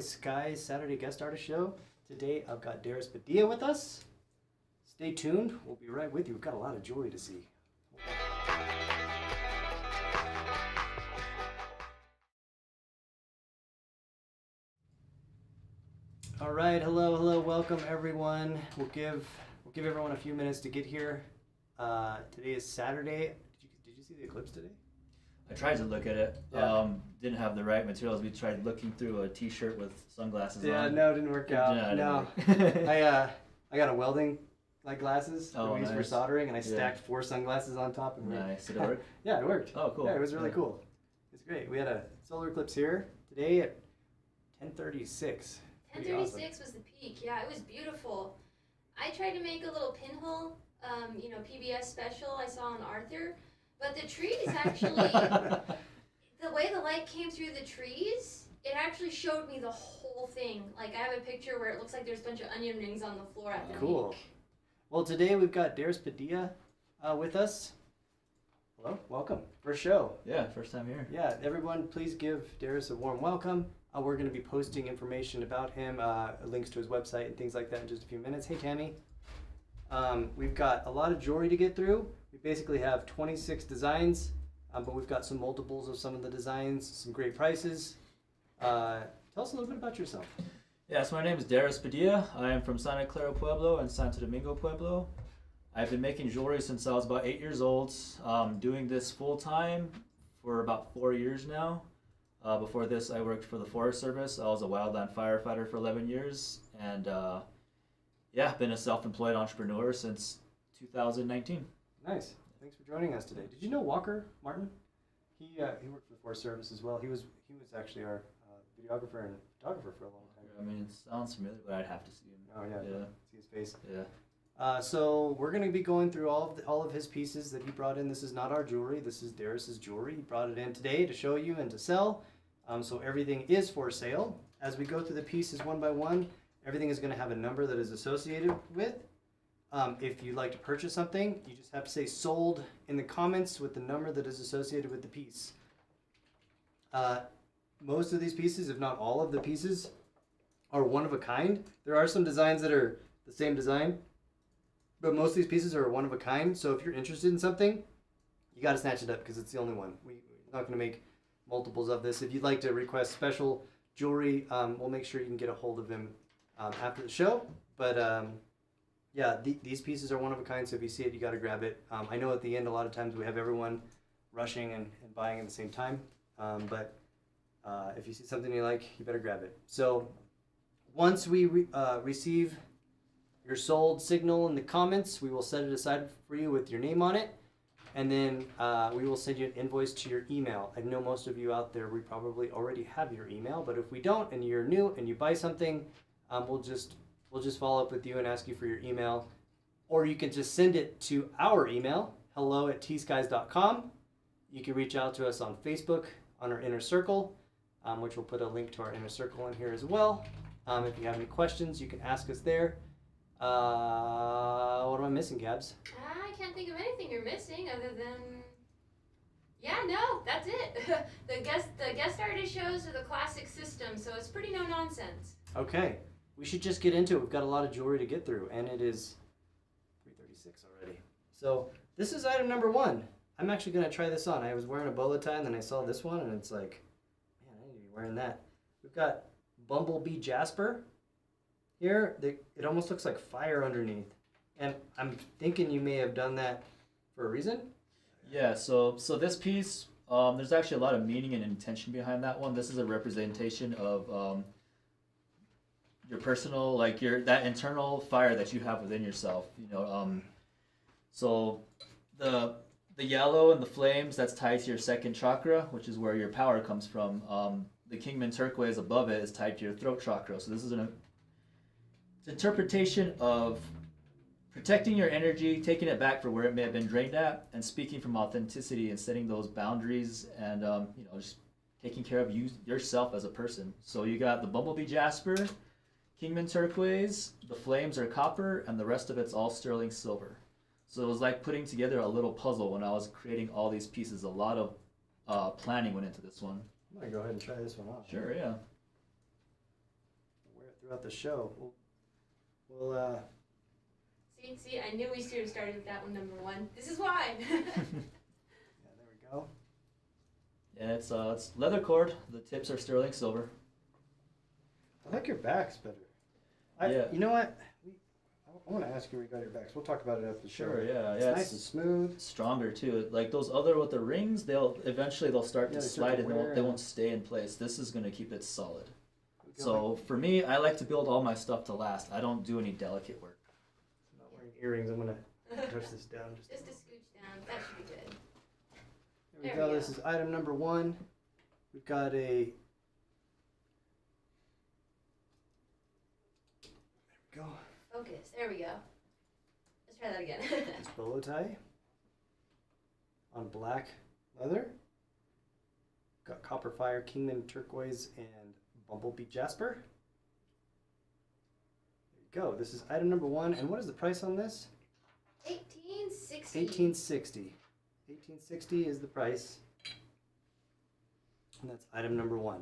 Skies Saturday guest artist show. Today I've got Daris Padilla with us. Stay tuned. We'll be right with you. We've got a lot of jewelry to see. All right, hello, welcome everyone. We'll give everyone a few minutes to get here. Today is Saturday. Did you see the eclipse today? I tried to look at it. Yeah. Didn't have the right materials. We tried looking through a T-shirt with sunglasses on. Yeah, no, it didn't work out. No, I got a welding glasses that we use for soldering, and I stacked 4 sunglasses on top. And nice. Did it work? Yeah, it worked. Oh, cool. Yeah, it was really cool. It's great. We had a solar eclipse here today at 10:36. 10:36 was the peak. Yeah, it was beautiful. I tried to make a little pinhole, PBS special I saw on Arthur, but the trees actually, the way the light came through the trees, it actually showed me the whole thing. Like, I have a picture where it looks like there's a bunch of onion rings on the floor at the Cool. peak. Well, today we've got Daris Padilla with us. Hello, welcome. First show. Yeah, first time here. Yeah, everyone, please give Daris a warm welcome. We're going to be posting information about him, links to his website and things like that in just a few minutes. Hey, Tammy. We've got a lot of jewelry to get through. We basically have 26 designs, but we've got some multiples of some of the designs, some great prices. Tell us a little bit about yourself. Yeah, so my name is Daris Padilla. I am from Santa Clara Pueblo and Santo Domingo Pueblo. I've been making jewelry since I was about 8 years old. Doing this full time for about 4 years now. Before this, I worked for the Forest Service. I was a wildland firefighter for 11 years, and been a self-employed entrepreneur since 2019. Nice. Thanks for joining us today. Did you know Walker Martin? He worked for the Forest Service as well. He was actually our videographer and photographer for a long time. I mean, it sounds familiar, but I'd have to see him. Oh yeah. See his face. Yeah. So we're going to be going through all of his pieces that he brought in. This is not our jewelry. This is Daris's jewelry. He brought it in today to show you and to sell. So everything is for sale. As we go through the pieces one by one, everything is going to have a number that is associated with. If you'd like to purchase something, you just have to say sold in the comments with the number that is associated with the piece. Most of these pieces, if not all of the pieces, are one of a kind. There are some designs that are the same design, but most of these pieces are one of a kind. So if you're interested in something, you got to snatch it up because it's the only one. We're not going to make multiples of this. If you'd like to request special jewelry, we'll make sure you can get a hold of him after the show. But these pieces are one of a kind, so if you see it, you got to grab it. I know at the end, a lot of times we have everyone rushing and buying at the same time. But if you see something you like, you better grab it. So once we receive your sold signal in the comments, we will set it aside for you with your name on it. And then we will send you an invoice to your email. I know most of you out there, we probably already have your email, but if we don't and you're new and you buy something, we'll just follow up with you and ask you for your email. Or you can just send it to our email, hello@tskies.com. You can reach out to us on Facebook, on our Inner Circle, which we'll put a link to our Inner Circle in here as well. If you have any questions, you can ask us there. What am I missing, Gabs? I can't think of anything you're missing other than, that's it. the guest artist shows are the classic system, so it's pretty no nonsense. Okay, we should just get into it. We've got a lot of jewelry to get through, and it is 3:36 already. So this is item number 1. I'm actually going to try this on. I was wearing a bolo tie, and then I saw this one, and it's like, man, I need to be wearing that. We've got Bumblebee Jasper here. It almost looks like fire underneath. And I'm thinking you may have done that for a reason. Yeah, so this piece, there's actually a lot of meaning and intention behind that one. This is a representation of your personal, that internal fire that you have within yourself. So the yellow and the flames, that's tied to your second chakra, which is where your power comes from. The Kingman turquoise above it is tied to your throat chakra. So this is an interpretation of protecting your energy, taking it back for where it may have been drained at, and speaking from authenticity and setting those boundaries and just taking care of yourself as a person. So you got the Bumblebee Jasper, Kingman turquoise, the flames are copper, and the rest of it's all sterling silver. So it was like putting together a little puzzle when I was creating all these pieces. A lot of planning went into this one. I'm going to go ahead and try this one out. Sure, yeah. throughout the show. We'll See, I knew we should have started with that one, number one. This is why. yeah, there we go. Yeah, it's leather cord. The tips are sterling silver. I like your backs better. Yeah. You know what? I want to ask you where you got your backs. We'll talk about it after the show. Sure, yeah, It's nice and smooth. Stronger too. Like those other with the rings, they'll start Yeah, to they start slide to and wear they out. won't stay in place. This is gonna keep it solid. We go So like- for me, I like to build all my stuff to last. I don't do any delicate work. I'm not wearing earrings. I'm gonna touch this down. Just a scooch down. That should be good. There we There go. we This go. is item number 1. We've got a. There we go. Focus. There we go. Let's try that again. This bolo tie on black leather. Got copper fire, Kingman turquoise, and bumblebee jasper. There you go. This is item number 1. And what is the price on this? 1860. 1860. 1860 is the price. And that's item number 1.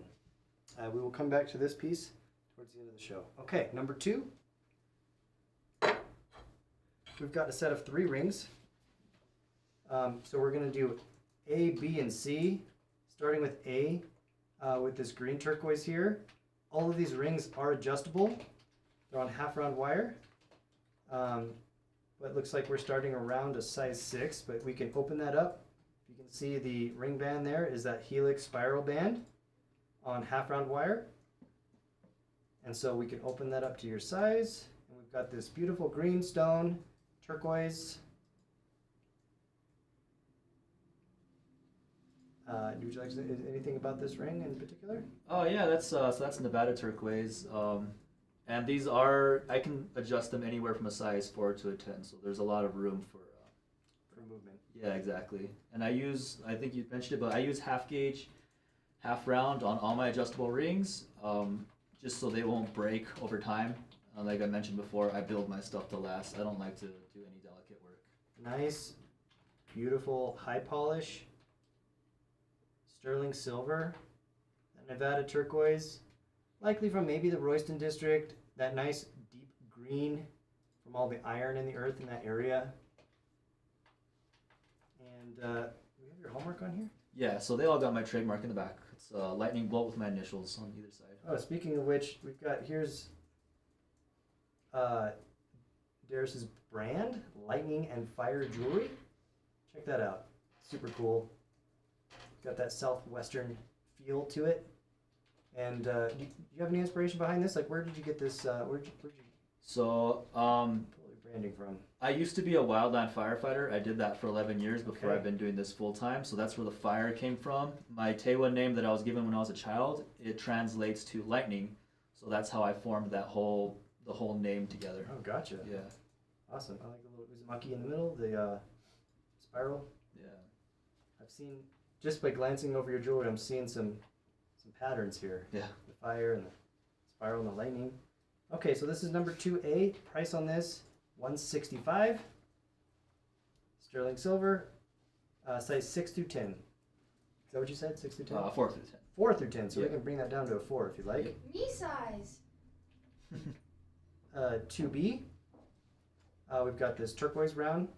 We will come back to this piece towards the end of the show. Okay, number 2. We've got a set of 3 rings. So we're going to do A, B, and C. Starting with A, with this green turquoise here. All of these rings are adjustable. They're on half-round wire. But it looks like we're starting around a size 6, but we can open that up. You can see the ring band there is that helix spiral band on half-round wire. And so we can open that up to your size. And we've got this beautiful green stone, turquoise. Would you like to say anything about this ring in particular? Oh yeah, that's Nevada turquoise. And these I can adjust them anywhere from a size 4 to a 10. So there's a lot of room for movement. Yeah, exactly. And I think you mentioned it, but I use half gauge, half round on all my adjustable rings, just so they won't break over time. Like I mentioned before, I build my stuff to last. I don't like to do any delicate work. Nice, beautiful, high polish, sterling silver, that Nevada turquoise, likely from maybe the Royston district, that nice deep green from all the iron in the earth in that area. And do we have your hallmark on here? Yeah, so they all got my trademark in the back. It's a lightning bolt with my initials on either side. Oh, speaking of which, we've got, here's Daris's brand, Lightning and Fire Jewelry. Check that out. Super cool. Got that Southwestern feel to it. And do you have any inspiration behind this? Like, where did you get this? Where'd you So, pull your branding from? I used to be a wildland firefighter. I did that for 11 years before Okay. I've been doing this full time. So that's where the fire came from. My Tewa name that I was given when I was a child, it translates to lightning. So that's how I formed the whole name together. Oh, gotcha. Yeah, Awesome. I like the little uzumaki in the middle, the spiral. yeah. I've seen, just by glancing over your jewelry, I'm seeing some patterns here. Yeah. The fire and the spiral and the lightning. Okay, so this is number 2A. Price on this, $165. Sterling silver, size 6 through 10. Is that what you said? 6 through 10? 4 through 10. 4 through 10, so we Yeah. can bring that down to a 4 if you like. Me size. 2B. We've got this turquoise round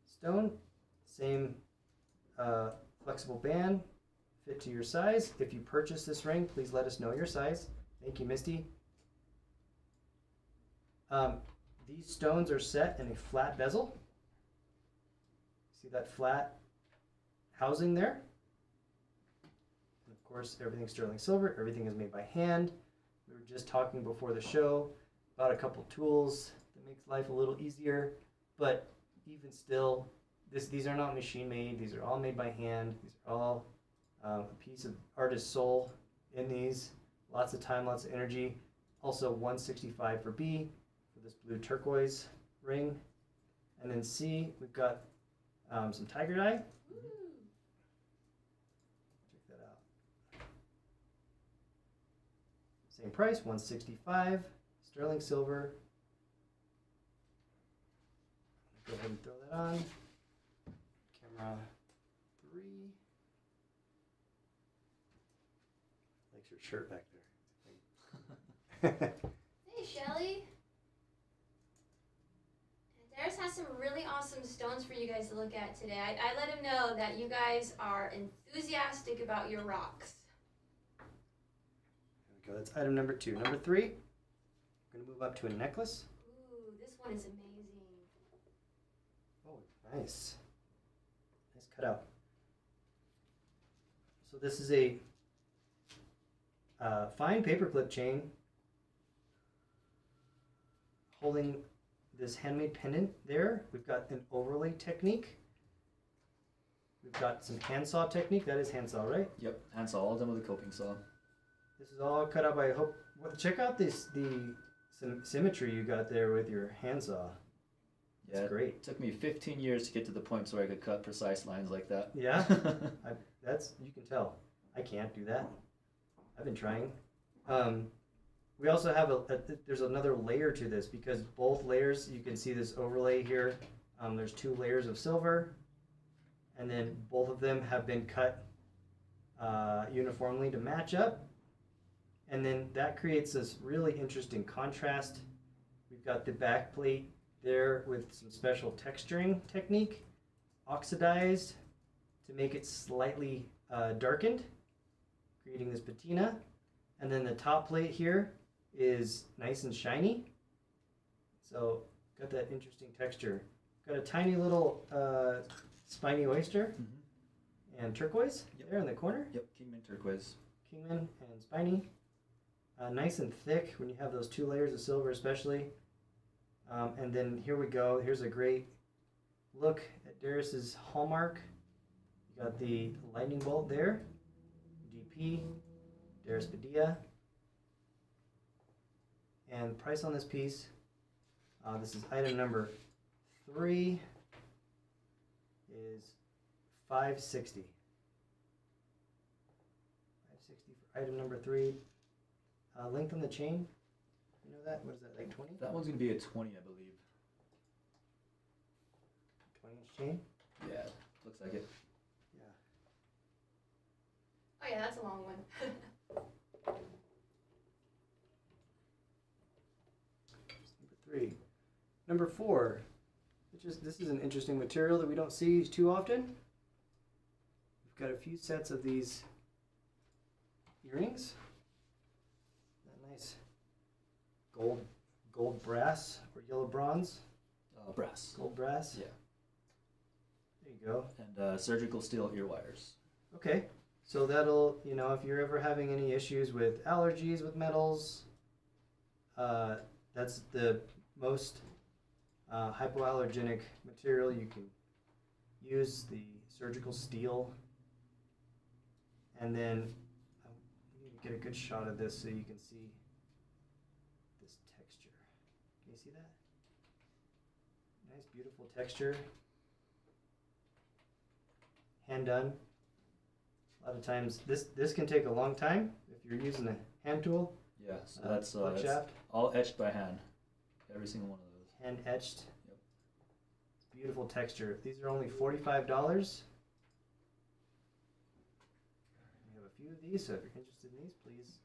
stone. Same flexible band, fit to your size. If you purchase this ring, please let us know your size. Thank you, Misty. These stones are set in a flat bezel. See that flat housing there? And of course, everything's sterling silver. Everything is made by hand. We were just talking before the show about a couple tools that makes life a little easier, but even still, these are not machine made. These are all made by hand. These are all a piece of artist's soul in these. Lots of time, lots of energy. Also $165 for B for this blue turquoise ring. And then C, we've got some tiger dye. Ooh. Check that out. Same price, $165. Sterling silver. Go ahead and throw that on. Camera 3. Likes your shirt back there. Hey, Shelly. Daris has some really awesome stones for you guys to look at today. I let him know that you guys are enthusiastic about your rocks. There we go. That's item number 2. Number 3, we're going to move up to a necklace. Ooh, this one is amazing. Oh, nice. Nice cutout. So this is a fine paperclip chain holding this handmade pendant there. We've got an overlay technique. We've got some handsaw technique. That is handsaw, right? Yep, handsaw, all done with a coping saw. This is all cut out by Hope. Well, check out the symmetry you got there with your handsaw. Yeah, It's great. It took me 15 years to get to the point where I could cut precise lines like that. Yeah, you can tell. I can't do that. I've been trying. We also have there's another layer to this because both layers, you can see this overlay here. There's 2 layers of silver, and then both of them have been cut uniformly to match up. And then that creates this really interesting contrast. We've got the back plate there with some special texturing technique, oxidized to make it slightly darkened, creating this patina. And then the top plate here is nice and shiny. So got that interesting texture. Got a tiny little spiny oyster and turquoise there in the corner. Yep, Kingman turquoise. Kingman and spiny. Nice and thick when you have those 2 layers of silver especially. And then here we go. Here's a great look at Daris's hallmark. You got the lightning bolt there. DP. Daris Padilla. And price on this piece, this is item number 3, is $560. $560 for item number 3. Length on the chain, you know that? What is that, like 20? That one's going to be a 20, I believe. 20-inch chain? Yeah, looks like it. Yeah. Oh yeah, that's a long one. Number 3. Number 4, this is an interesting material that we don't see too often. We've got a few sets of these earrings. Nice gold brass or yellow bronze. Brass. Gold brass. Yeah. There you go. And surgical steel ear wires. Okay. So that'll, if you're ever having any issues with allergies with metals, that's the most hypoallergenic material you can use, the surgical steel. And then I need to get a good shot of this so you can see this texture. Can you see that? Nice, beautiful texture. Hand done. A lot of times, this can take a long time if you're using a hand tool. Yeah, so that's shaft. all etched by hand. Every single one of those. Hand etched. Yep. It's beautiful texture. These are only $45. We have a few of these, so if you're interested in these, please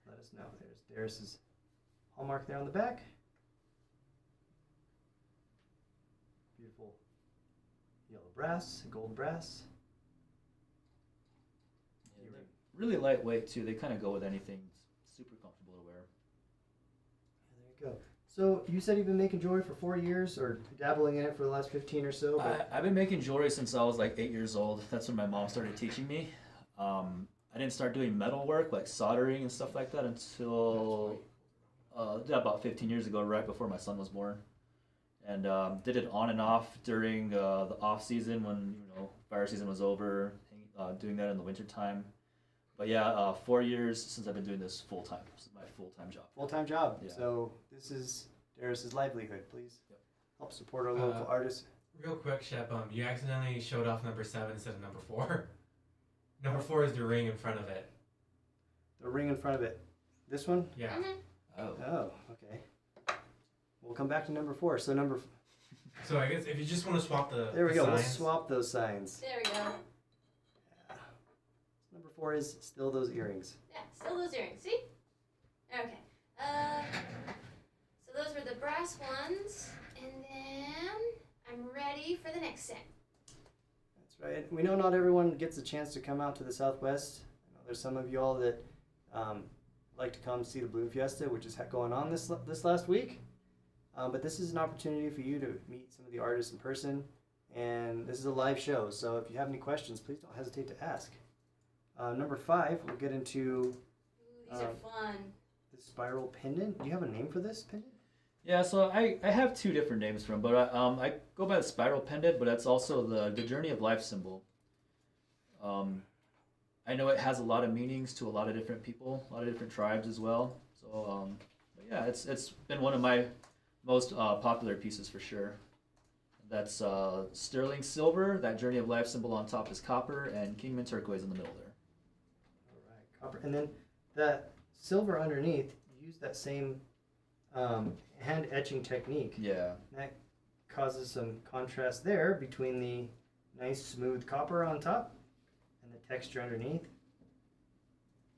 let us know. There's Daris's hallmark there on the back. Beautiful yellow brass, gold brass. Yeah, they're really lightweight too. They kind of go with anything. Super comfortable to wear. Yeah, there you go. So you said you've been making jewelry for 4 years, or dabbling in it for the last 15 or so. But I've been making jewelry since I was like 8 years old. That's when my mom started teaching me. I didn't start doing metal work like soldering and stuff like that until about 15 years ago, right before my son was born. And did it on and off during the off season when fire season was over. Doing that in the winter time. But yeah, 4 years since I've been doing this full time. This is my full-time job. Full-time job. Yeah. So this is Daris's livelihood. Please help support our Uh, local artists. Real quick, Shep, you accidentally showed off number 7 instead of number 4. Number 4 is the ring in front of it. The ring in front of it. This one? Yeah. Mm-hmm. Oh. Oh, okay. We'll come back to number 4. So So I guess if you just want to swap the there we go. We'll signs. swap those signs. There we go. Yeah. Number 4 is still those earrings. Yeah, still those earrings. See? last ones, and then I'm ready for the next set. That's right. We know not everyone gets a chance to come out to the Southwest. I know there's some of y'all that like to come see the Balloon Fiesta, which is going on this last week. But this is an opportunity for you to meet some of the artists in person, and this is a live show. So if you have any questions, please don't hesitate to ask. Number 5, we'll get into Ooh, these are fun. the spiral pendant. Do you have a name for this pendant? Yeah, so I have 2 different names for them, but I go by the spiral pendant, but that's also the Journey of Life symbol. I know it has a lot of meanings to a lot of different people, a lot of different tribes as well. So but yeah, it's been one of my most popular pieces for sure. That's sterling silver. That Journey of Life symbol on top is copper, and Kingman turquoise in the middle there. All right, copper, and then that silver underneath. Use that same hand etching technique. Yeah. That causes some contrast there between the nice smooth copper on top and the texture underneath.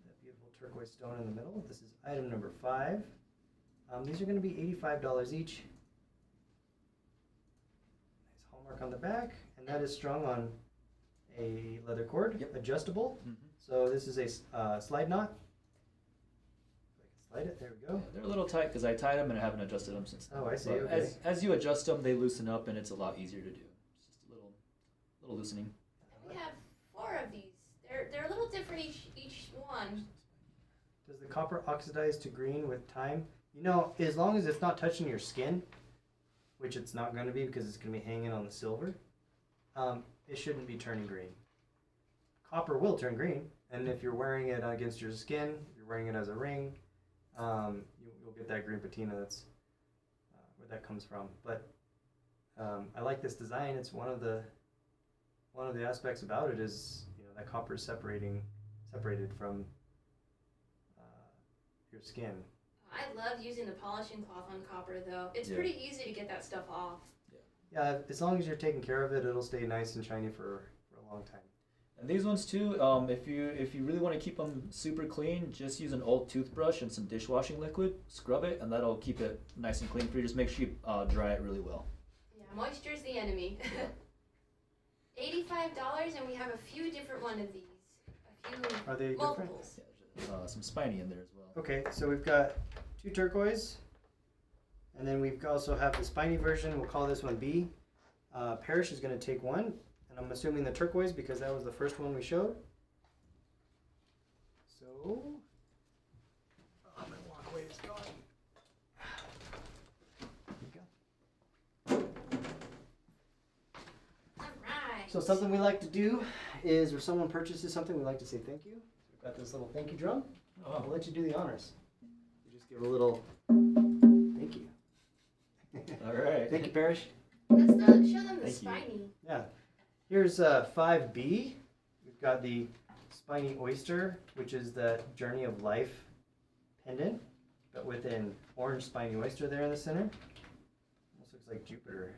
That beautiful turquoise stone in the middle. This is item number 5. These are going to be $85 each. Nice hallmark on the back, and that is strung on a leather cord, Yep. adjustable. Mm-hmm. So this is a slide knot. I can slide it. There we go. Yeah, they're a little tight because I tied them and I haven't adjusted them since then. Oh, I see. But Okay. as you adjust them, they loosen up and it's a lot easier to do. It's just a little loosening. And we have 4 of these. They're a little different each one. Does the copper oxidize to green with time? You know, as long as it's not touching your skin, which it's not going to be because it's going to be hanging on the silver, it shouldn't be turning green. Copper will turn green, and if you're wearing it against your skin, if you're wearing it as a ring, you'll get that green patina. That's where that comes from. But I like this design. It's one of the aspects about it is, you know, that copper is separated from your skin. I love using the polishing cloth on copper, though. It's Yeah. pretty easy to get that stuff off. Yeah, as long as you're taking care of it, it'll stay nice and shiny for a long time. And these ones too, if you really want to keep them super clean, just use an old toothbrush and some dishwashing liquid, scrub it, and that'll keep it nice and clean for you. Just make sure you dry it really well. Yeah, moisture's the enemy. $85, and we have a few different one of these. A few Are they different? multiples. Yeah, there's some spiny in there as well. Okay, so we've got 2 turquoise, and then we've also have the spiny version. We'll call this one B. Parrish is going to take one, and I'm assuming the turquoise because that was the first one we showed. So, my walkway is gone. There we go. Alright. So something we like to do is, if someone purchases something, we like to say thank you. So we've got this little thank you drum. Oh, I'll let you do the honors. You just give a little thank you. all right. Thank you, Parrish. Let's show them the Thank you. spiny. Yeah. Here's 5B. We've got the spiny oyster, which is the Journey of Life pendant, but with an orange spiny oyster there in the center. Almost looks like Jupiter.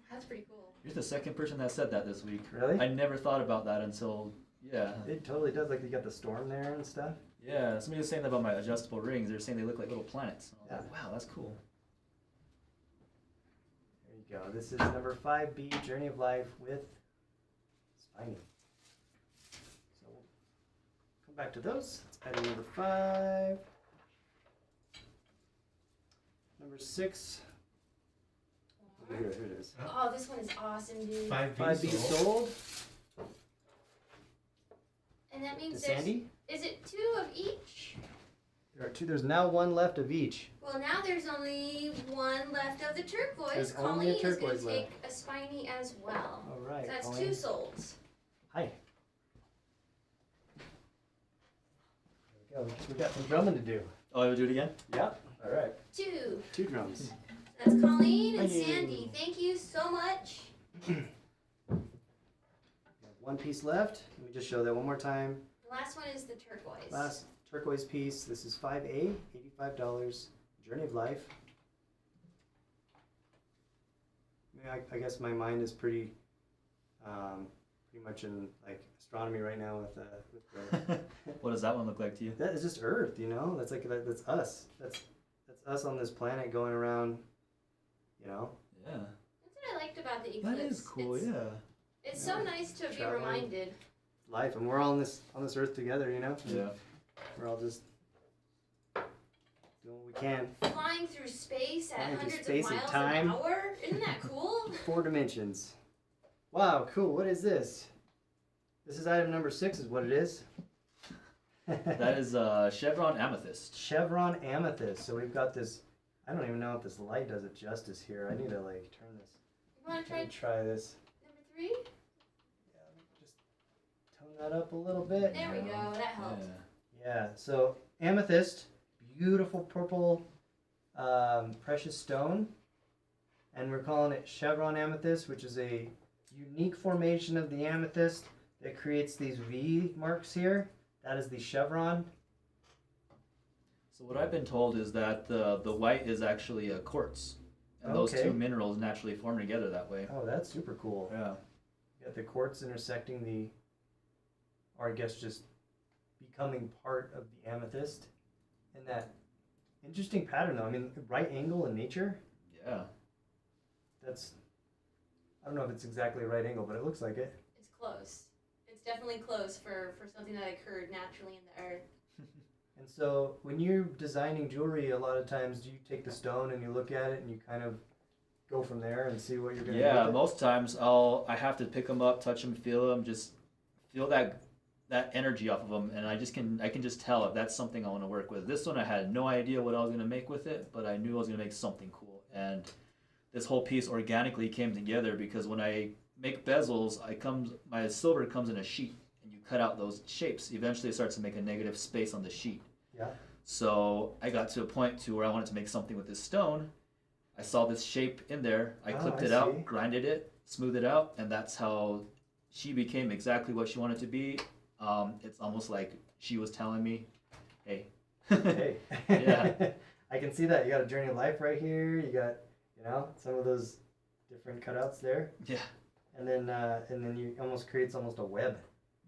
That's pretty cool. You're the second person that said that this week. Really? I never thought about that until, yeah. It totally does. Like you got the storm there and stuff. Yeah, somebody was saying that about my adjustable rings. They were saying they look like little planets. I was Yeah. like, wow, that's cool. There you go. This is number 5B, Journey of Life with spiny. So we'll come back to those. That's item number 5. Number 6. Here it is. Oh, this one is awesome, dude. 5B sold. And that To means there's, Sandy. is it 2 of each? There are 2. There's now 1 left of each. Well, now there's only 1 left of the turquoise. There's only Colleen a is going turquoise to take a spiny as well. All right. So that's Colleen. 2 solds. Hi. There we go. We've got some drumming to do. Oh, I would do it again? Yep. All right. 2. 2 drums. That's Colleen and Thank you. Sandy. Thank you so much. We have 1 piece left. Let me just show that one more time. The last one is the turquoise. Last turquoise piece. This is 5A, $85. Journey of Life. I guess my mind is pretty much in like astronomy right now with the What does that one look like to you? that is just Earth, you know. That's us. That's us on this planet going around you know? Yeah. That's what I liked about the eclipse. That is cool. It's, Yeah. It's so nice to be Traveling. reminded. Life, and we're all on this earth together, you know? Yeah. We're all just doing what we can. Flying through space at Flying through hundreds space of and miles time. an hour. Isn't that cool? 4 dimensions. Wow, cool. What is this? This is item number 6 is what it is. That is chevron amethyst. Chevron amethyst. So we've got this, I don't even know if this light does it justice here. I need to like turn this. You want to Let try me try this. number 3? Yeah, let me just tone that up a little bit. There we go. That helped. Yeah, so amethyst, beautiful purple precious stone. And we're calling it chevron amethyst, which is a unique formation of the amethyst that creates these V marks here. That is the chevron. So what I've been told is that the white is actually a quartz, and those Okay. two minerals naturally form together that way. Oh, that's super cool. Yeah. You got the quartz intersecting the, or I guess just becoming part of the amethyst. And that interesting pattern though. I mean, right angle in nature, Yeah. that's, I don't know if it's exactly a right angle, but it looks like it. It's close. It's definitely close for something that occurred naturally in the earth. And so when you're designing jewelry, a lot of times do you take the stone and you look at it and you kind of go from there and see what you're going to do Yeah. with it? Most times I have to pick them up, touch them, feel them, just feel that energy off of them, and I can just tell if that's something I want to work with. This one I had no idea what I was going to make with it, but I knew I was going to make something cool. And this whole piece organically came together because when I make bezels, my silver comes in a sheet, and you cut out those shapes. Eventually, it starts to make a negative space on the sheet. Yeah. So I got to a point to where I wanted to make something with this stone. I saw this shape in there. I clipped it see. out, grinded it, smoothed it out, and that's how she became exactly what she wanted to be. It's almost like she was telling me, "Hey." Hey. Yeah. I can see that. You got a journey of life right here. You got, you know, some of those different cutouts there. Yeah. And then you almost creates almost a web.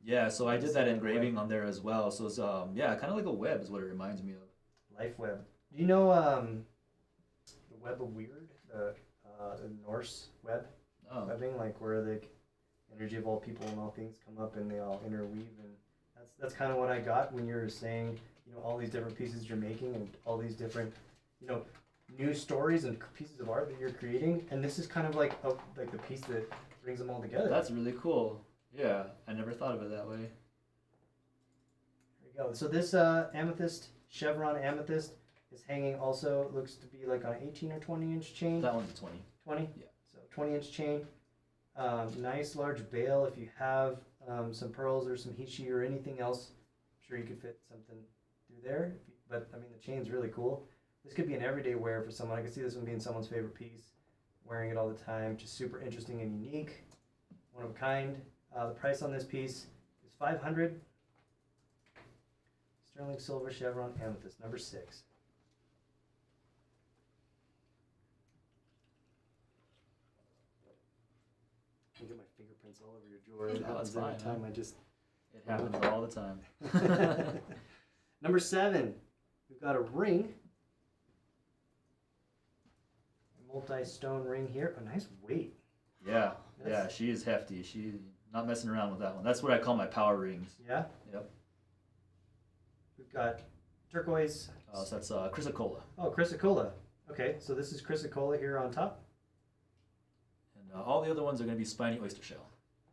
Yeah, so I did that engraving on there as well. So it's kind of like a web is what it reminds me of. Life web. Do you know the web of weird, the Norse web Oh. webbing, like where the energy of all people and all things come up and they all interweave, and that's kind of what I got when you were saying, you know, all these different pieces you're making and all these different, you know, new stories and pieces of art that you're creating, and this is kind of like the piece that brings them all together. That's really cool. Yeah, I never thought of it that way. There you go. So this amethyst, chevron amethyst, is hanging also, it looks to be like on an 18 or 20 inch chain. That one's a 20. 20? Yeah. So 20 inch chain. Nice large bail. If you have some pearls or some hishi or anything else, I'm sure you could fit something through there. But I mean, the chain's really cool. This could be an everyday wear for someone. I could see this one being someone's favorite piece, wearing it all the time. Just super interesting and unique. One of a kind. The price on this piece is $500. Sterling silver chevron amethyst, number 6. I get my fingerprints all over your jewelry. It No, happens it's every fine, time. man. I just. It happens all the time. Number 7, we've got a ring. A multi-stone ring here. A nice weight. Yeah, That's- she is hefty. She's not messing around with that one. That's what I call my power rings. Yeah. Yep. We've got turquoise. So that's chrysocolla. Oh, chrysocolla. Okay, so this is chrysocolla here on top. And all the other ones are going to be spiny oyster shell.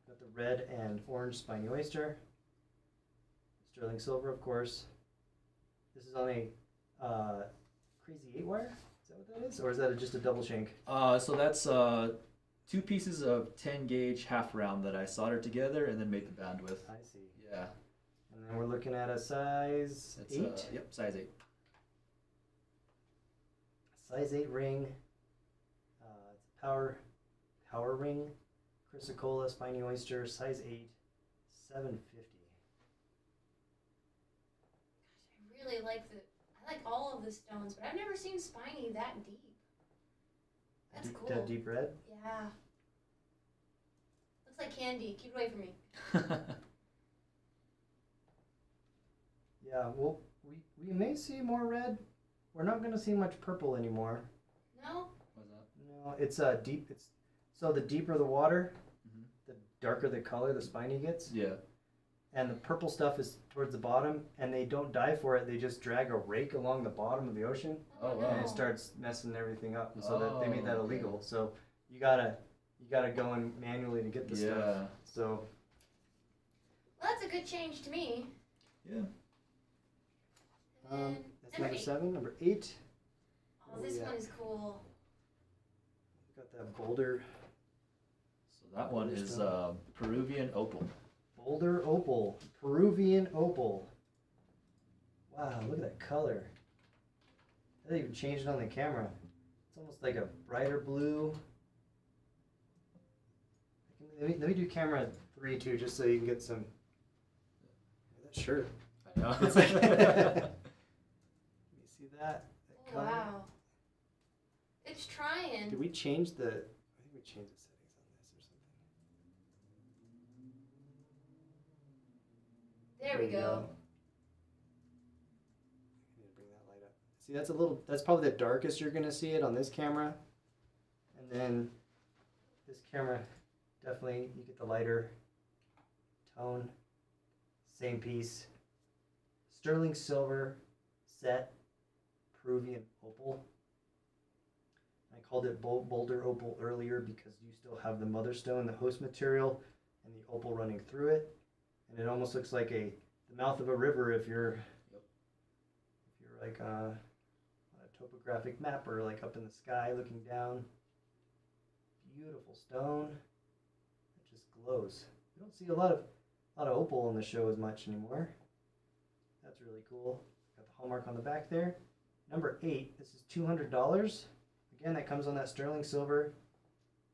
Got the red and orange spiny oyster. Sterling silver, of course. This is on a crazy 8 wire. Is that what that is, or is that just a double shank? So that's 2 pieces of 10 gauge half round that I soldered together and then made the band with. I see. Yeah. And then we're looking at a size That's 8. Yep, size 8. Size 8 ring. It's a power ring. Chrysocolla spiny oyster, size 8, $750. I really like I like all of the stones, but I've never seen spiny that deep. That's cool. That deep red. Yeah. Looks like candy. Keep it away from me. Yeah, well, we may see more red. We're not going to see much purple anymore. No? What's that? It's deep. It's so the deeper the water, Mhm. the darker the color, the spiny gets. Yeah. And the purple stuff is towards the bottom, and they don't die for it. They just drag a rake along the bottom of the ocean, Oh, no. wow. and it starts messing everything up. So that they made that Oh, okay. illegal. So you gotta go in manually to get the stuff. Yeah. So Well, that's a good change to me. Yeah. And then that's number number 8. 7. Number 8. Oh, this yeah. one is cool. Got that boulder So that one is Stone. Peruvian opal. Boulder opal, Peruvian opal. Wow, look at that color. They even changed it on the camera. It's almost like a brighter blue. Let me do camera 3 too, just so you can get some. That shirt. I know. It's like, you see that? Oh, color? wow. It's trying. Did we change the? I think we changed the settings on this or something. There we go. I need to bring that light up. See, that's a little. That's probably the darkest you're gonna see it on this camera, and then this camera, definitely you get the lighter tone. Same piece. Sterling silver set, Peruvian opal. I called it boulder opal earlier because you still have the mother stone, the host material, and the opal running through it, and it almost looks like the mouth of a river if you're like on a topographic map or like up in the sky looking down. Beautiful stone. It just glows. We don't see a lot of opal on the show as much anymore. That's really cool. Got the hallmark on the back there. Number 8. This is $200. Again, that comes on that sterling silver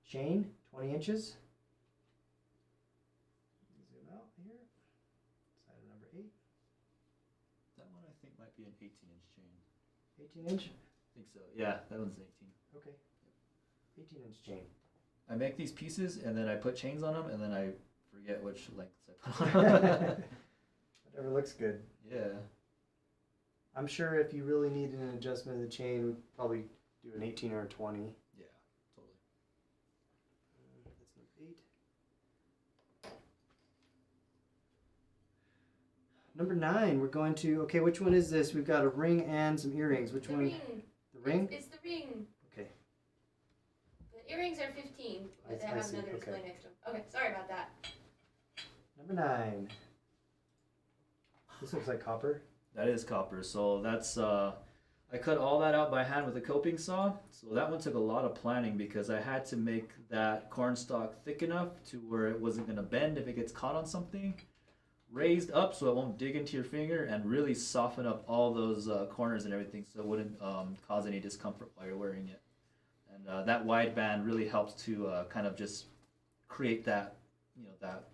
chain, 20 inches. Zoom out here. Side of number 8. That one I think might be an 18-inch chain. 18 inch? I think so. Yeah, that one's an 18. Okay. 18-inch chain. I make these pieces and then I put chains on them and then I forget which lengths I put on them. Whatever looks good. Yeah. I'm sure if you really needed an adjustment of the chain, we'd probably do an 18 or a 20. Yeah, totally. That's number 8. Number 9, we're going to, okay, which one is this? We've got a ring and some earrings. Which The one? ring. The ring? It's the ring. Okay. The earrings are 15. But they I have see, another display okay. next to them. Okay, sorry about that. Number 9. This looks like copper. That is copper. So that's I cut all that out by hand with a coping saw. So that one took a lot of planning because I had to make that cornstalk thick enough to where it wasn't going to bend if it gets caught on something. Raised up so it won't dig into your finger, and really soften up all those corners and everything so it wouldn't cause any discomfort while you're wearing it. And that wide band really helps to kind of just create that, that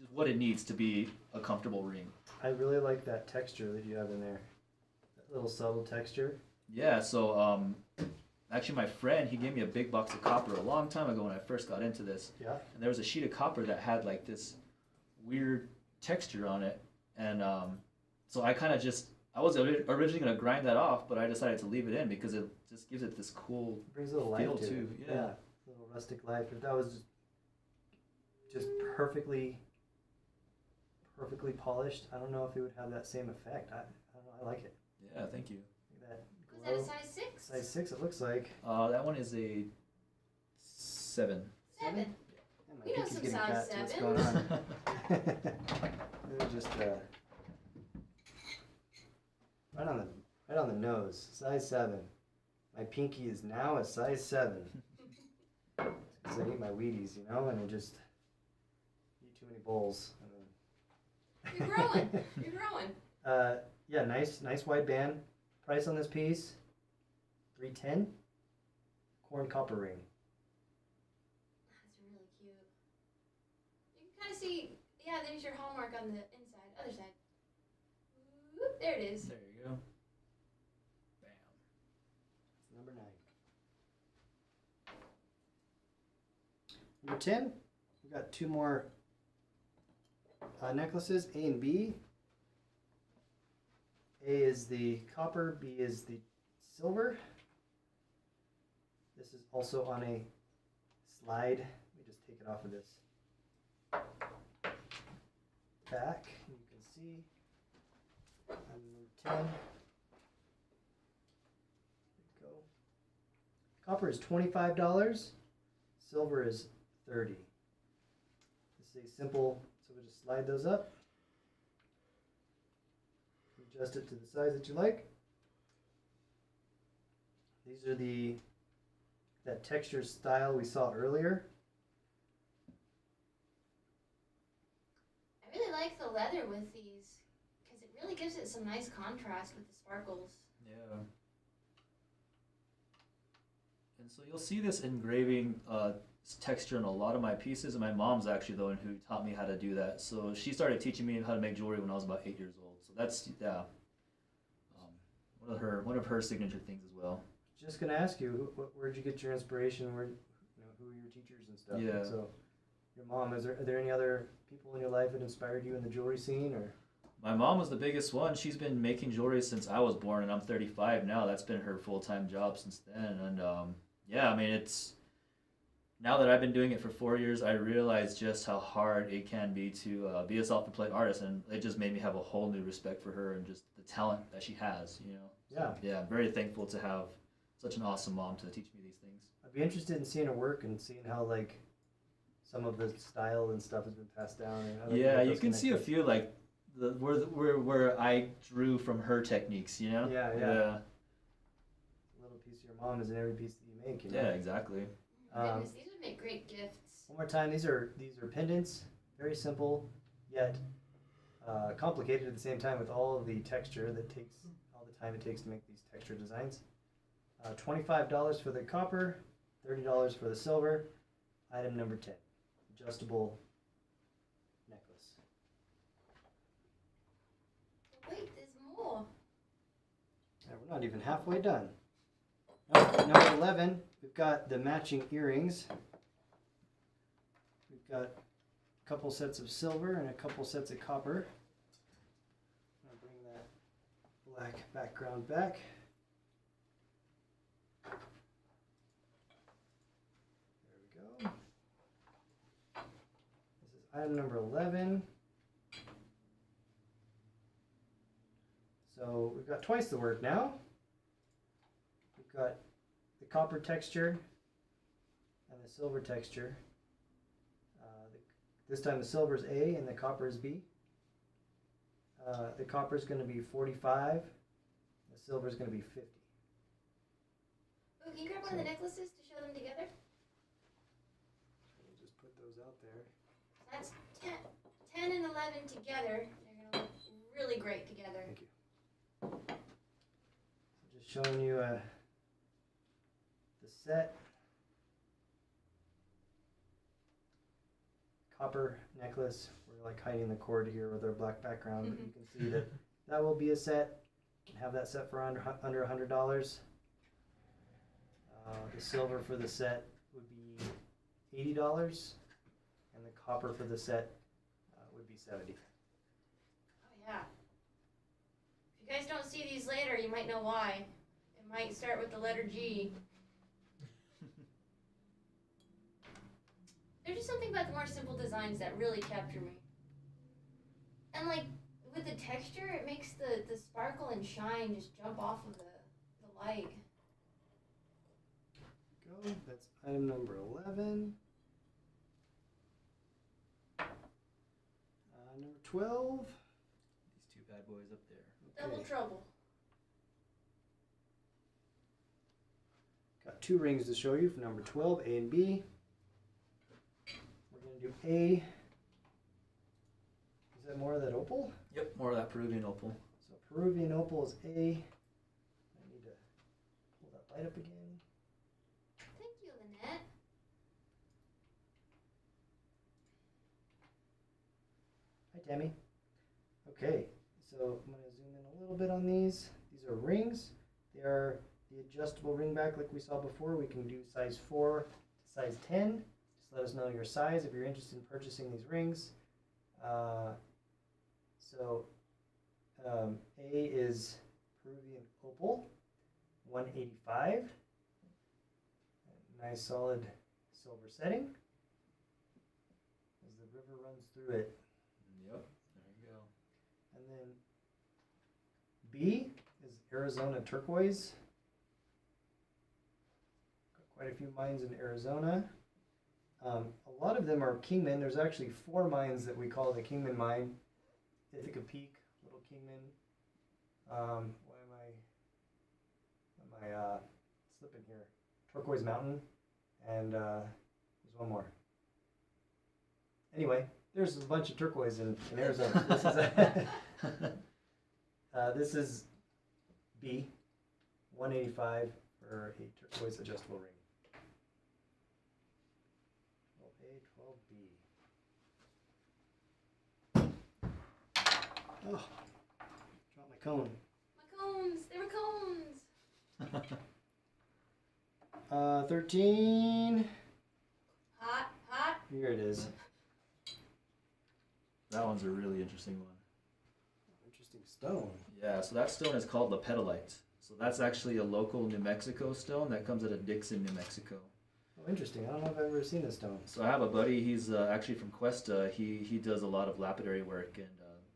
just what it needs to be a comfortable ring. I really like that texture that you have in there. That little subtle texture. Yeah, so actually my friend, he gave me a big box of copper a long time ago when I first got into this. Yeah. And there was a sheet of copper that had like this weird texture on it. And so I kind of I was originally going to grind that off, but I decided to leave it in because it just gives it this cool It brings a little life feel to too. it. Yeah. A little rustic life. If that was just perfectly polished, I don't know if it would have that same effect. I don't know. I like it. Yeah, thank you. Look at that Was that a glow. size 6? Size 6, it looks like. That one is a 7. 7. Yeah, my We know pinky's some getting size fat, so what's 7s. going on? They're just right on the nose. Size 7. My pinky is now a size 7. Because I eat my Wheaties, and I just eat too many bowls. You're growing. You're growing. Yeah, nice wide band. Price on this piece, $310. Corn copper ring. That's really cute. You can kind of see, yeah, there's your hallmark on the inside, other side. Whoop, there it is. There you go. Bam. That's number 9. Number 10, we got 2 more necklaces, A and B. A is the copper, B is the silver. This is also on a slide. Let me just take it off of this back. You can see item number 10. There we go. Copper is $25. Silver is $30. This is a simple, so we'll just slide those up. Adjust it to the size that you like. These are that texture style we saw earlier. I really like the leather with these because it really gives it some nice contrast with the sparkles. Yeah. And so you'll see this engraving texture in a lot of my pieces, and my mom's actually the one who taught me how to do that. So she started teaching me how to make jewelry when I was about 8 years old. So that's one of her signature things as well. Just gonna ask you, where'd you get your inspiration? Who are your teachers and stuff? Yeah. So, your mom. Are there any other people in your life that inspired you in the jewelry scene, or? My mom was the biggest one. She's been making jewelry since I was born, and I'm 35 now. That's been her full-time job since then. And yeah, I mean, it's now that I've been doing it for 4 years, I realize just how hard it can be to be a self-employed artist, and it just made me have a whole new respect for her and just the talent that she has. You know. Yeah. Yeah, I'm very thankful to have such an awesome mom to teach me these things. I'd be interested in seeing her work and seeing how some of the style and stuff has been passed down. And Yeah, you can see a few where I drew from her techniques. You know. Yeah. A little piece of your mom is in every piece that you make. You know? Yeah, exactly. Goodness, these would make great gifts. One more time, these are pendants, very simple, yet complicated at the same time with all of the texture that takes all the time it takes to make these texture designs. $25 for the copper, $30 for the silver. Item number 10, adjustable necklace. Wait, there's more. And we're not even halfway done. Number 11, we've got the matching earrings. We've got a couple sets of silver and a couple sets of copper. I'll bring that black background back. There we go. This is item number 11. So we've got twice the work now. We've got the copper texture and the silver texture. This time the silver is A and the copper is B. The copper is going to be 45. The silver is going to be 50. Oh, can you grab one of the necklaces to show them together? We'll just put those out there. That's 10 and 11 together. They're going to look really great together. Thank you. Just showing you the set. Copper necklace. We're like hiding the cord here with our black background, but you can see that will be a set. You can have that set for under $100. The silver for the set would be $80, and the copper for the set would be $70. Oh, yeah. If you guys don't see these later, you might know why. It might start with the letter G. There's just something about the more simple designs that really capture me. And like with the texture, it makes the sparkle and shine just jump off of the light. Go. That's item number 11. Number 12. These two bad boys up there. Double trouble. Got two rings to show you for number 12, A and B. We're going to do A. Is that more of that opal? Yep, more of that Peruvian opal. So Peruvian opal is A. I need to pull that light up again. Thank you, Lynette. Hi, Tammy. Okay, so I'm going to zoom in a little bit on these. These are rings. They are the adjustable ring back like we saw before. We can do size 4 to size 10. Just let us know your size if you're interested in purchasing these rings. A is Peruvian opal, $185. nice solid silver setting as the river runs through it. Yep. There you go. And then B is Arizona turquoise. Got quite a few mines in Arizona. A lot of them are Kingman. There's actually 4 mines that we call the Kingman mine. Ithaca Peak, Little Kingman. Why am I slipping here? Turquoise Mountain, and there's one more. Anyway, there's a bunch of turquoise in Arizona. This is B, 185 for a turquoise adjustable ring. 12A, 12B. Oh, dropped my cone. My cones. They were cones. 13. Hot, hot. Here it is. That one's a really interesting one. Interesting stone. Yeah, so that stone is called lepidolite. So that's actually a local New Mexico stone that comes out of Dixon, New Mexico. Oh, interesting. I don't know if I've ever seen this stone. So I have a buddy, he's actually from Cuesta. He does a lot of lapidary work, and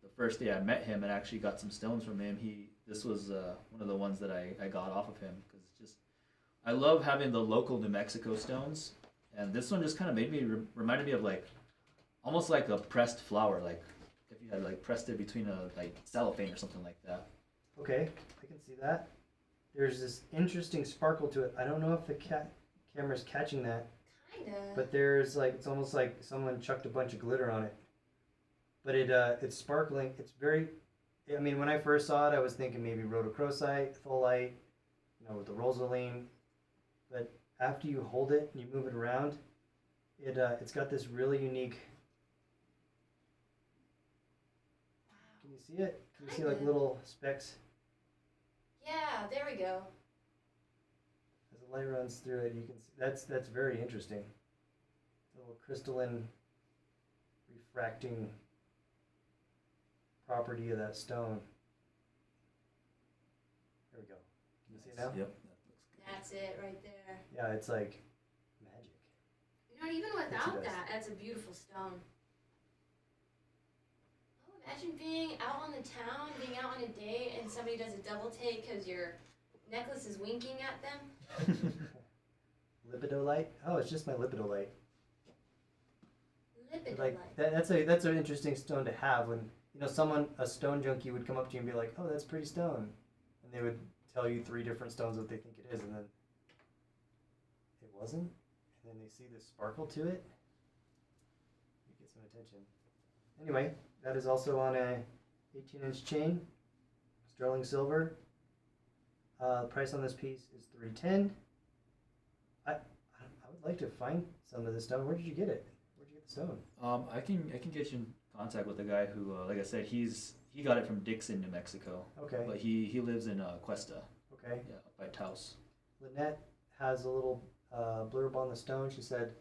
the first day I met him and actually got some stones from him, this was one of the ones that I got off of him, because it's just, I love having the local New Mexico stones, and this one just kind of reminded me of like, almost like a pressed flower, like if you had like pressed it between a like cellophane or something like that. Okay, I can see that. There's this interesting sparkle to it. I don't know if the camera's catching that, Kinda. but there's like, it's almost like someone chucked a bunch of glitter on it. But it's sparkling. It's very, I mean, when I first saw it, I was thinking maybe rhodochrosite, tholite, with the rosaline. But after you hold it and you move it around, it's got this really unique. Wow. Can you see it? Can you see like little specks? Yeah, there we go. As the light runs through it, you can see that's very interesting. A little crystalline, refracting property of that stone. There we go. Can you see it now? Yep, that looks good. That's it right there. Yeah, it's like magic. Even Yes, without it does. that's a beautiful stone. Oh, imagine being out on the town, being out on a date, and somebody does a double take because your necklace is winking at them. Lipidolite? Oh, it's just my lipidolite. Lipidolite. Like that's an interesting stone to have when a stone junkie would come up to you and be like, "Oh, that's a pretty stone," and they would tell you 3 different stones that they think it is, and then it wasn't, and then they see this sparkle to it. You get some attention. Anyway, that is also on a 18-inch chain, sterling silver. Price on this piece is $310. I would like to find some of this stone. Where did you get it? Where'd you get the stone? I can get you in contact with the guy who, like I said, he got it from Dixon, New Mexico. Okay. But he lives in Cuesta. Okay. Yeah, up by Taos. Lynette has a little blurb on the stone. She said,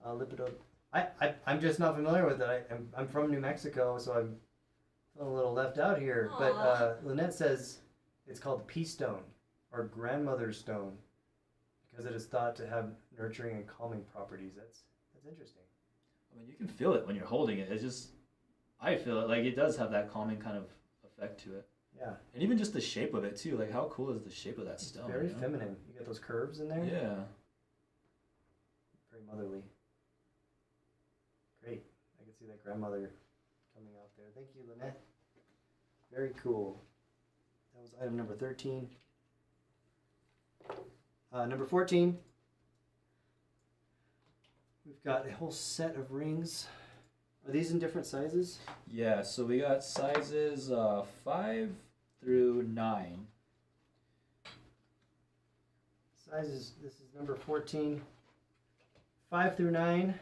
"Lipido." I'm just not familiar with it. I'm from New Mexico, so I'm feeling a little left out here. Aw. But Lynette says it's called peace stone or grandmother's stone because it is thought to have nurturing and calming properties. That's interesting. I mean, you can feel it when you're holding it. It's just, I feel it, like it does have that calming kind of effect to it. Yeah. And even just the shape of it too. Like, how cool is the shape of that It's stone? very you know? feminine. You get those curves in there. Yeah. Very motherly. Great. I can see that grandmother coming out there. Thank you, Lynette. Very cool. That was item number 13. Number 14. We've got a whole set of rings. Are these in different sizes? Yeah, so we got sizes 5 through 9. Sizes, this is number 14. 5 through 9.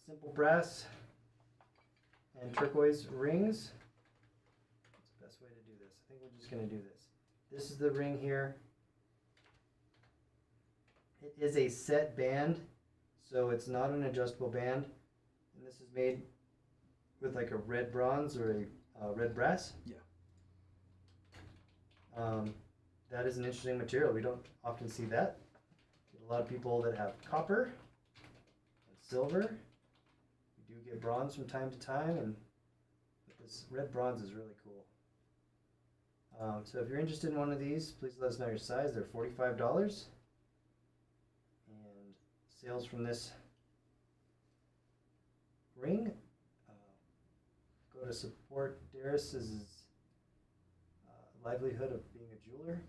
Simple brass and turquoise rings. What's the best way to do this? I think we're just going to do this. This is the ring here. It is a set band, so it's not an adjustable band. And this is made with like a red bronze or a red brass. Yeah. That is an interesting material. We don't often see that. Get a a lot of people that have copper and silver. We do get bronze from time to time, and this red bronze is really cool. So if you're interested in one of these, please let us know your size. They're $45. And sales from this ring go to support Daris's livelihood of being a jeweler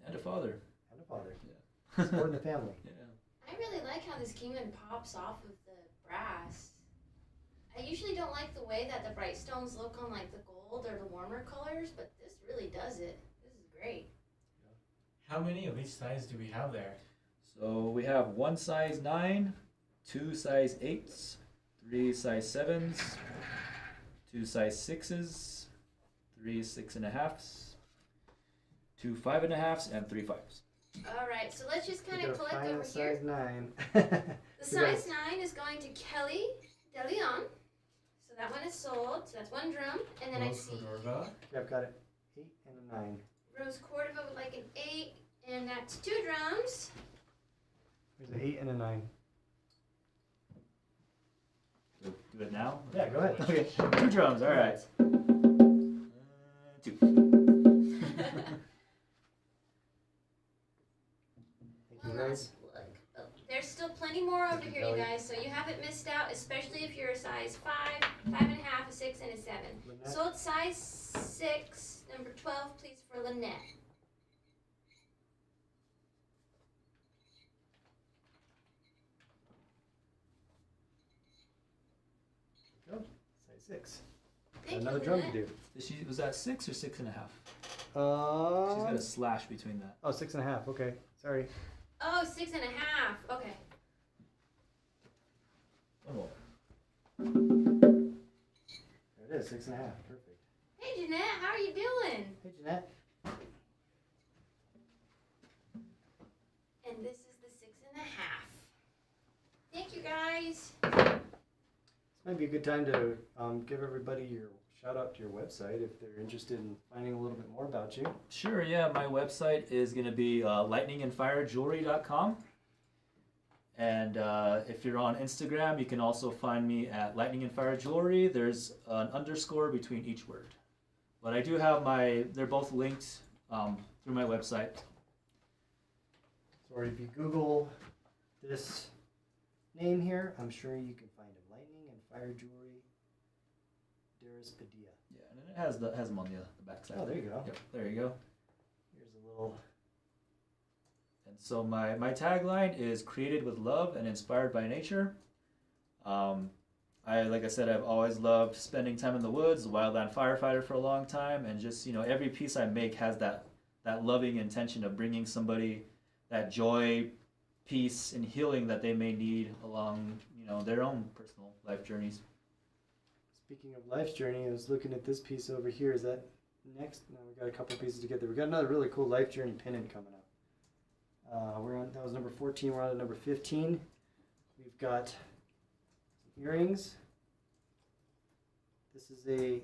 And a father. and a father. Yeah. Supporting the family. Yeah. I really like how this kingman pops off of the brass. I usually don't like the way that the bright stones look on like the gold or the warmer colors, but this really does it. This is great. How many of each size do we have there? So we have 1 size 9, 2 size 8s, 3 size 7s, 2 size 6s, 3 6.5s, 2 5.5s, and 3 5s. All right, so let's just kind We of got a collect fine over size here. 9. The size 9 is going to Kelly De Leon. So that one is sold. So that's 1 drum. And then I Rose see Cordova. Okay, I've got it. 8 and a 9. Rose Cordova with like an 8. And that's 2 drums. There's an 8 and a 9. So do it now? Yeah, go ahead. Okay, 2 drums, alright. 2. Thank you, One guys. last look. Oh, there's still plenty more over Thank you, here, you Kelly. guys. So you haven't missed out, especially if you're a size 5, 5.5, a 6, and a 7. Lynette? Sold size 6, number 12, please, for Lynette. Go. Size 6. Thank Another you, drum to Lynette. Was that 6 or 6.5? She's do. got a slash between that. Oh, 6.5. Okay. Sorry. Oh, 6.5. Okay. One more. There it is. 6.5. Perfect. Hey, Jeanette, how are you doing? Hey, Jeanette. And this is the 6.5. Thank you, guys. This might be a good time to give everybody your shout out to your website if they're interested in finding a little bit more about you. Sure, yeah. My website is going to be lightningandfirejewelry.com. And if you're on Instagram, you can also find me at Lightning and Fire Jewelry. There's an underscore between each word. But I do have they're both linked through my website. So if you Google this name here, I'm sure you can find him. Lightning and Fire Jewelry, Daris Padilla. Yeah, and it has them on the back side. Oh, there you go. Yep, there you go. Here's a little. And so my tagline is created with love and inspired by nature. Like I said, I've always loved spending time in the woods, a wildland firefighter for a long time, and just, every piece I make has that loving intention of bringing somebody that joy, peace, and healing that they may need along, their own personal life journeys. Speaking of life's journey, I was looking at this piece over here. Is that next? No, we got a couple pieces together. We got another really cool life journey pennant coming up. That was number 14. We're on to number 15. We've got some earrings. This is a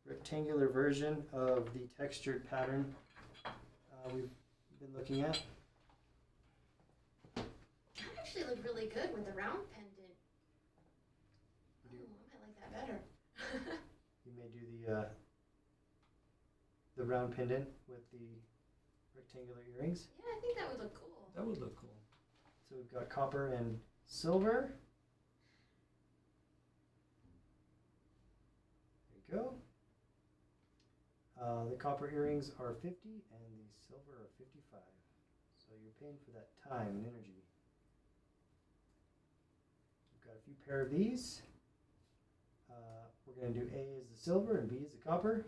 rectangular version of the textured pattern we've been looking at. That actually looked really good with the round pendant. Oh, I might like that better. You may do the round pendant with the rectangular earrings. Yeah, I think that would look cool. That would look cool. So we've got copper and silver. There you go. The copper earrings are 50 and the silver are 55. So you're paying for that time and energy. We've got a few pair of these. We're going to do A as the silver and B as the copper.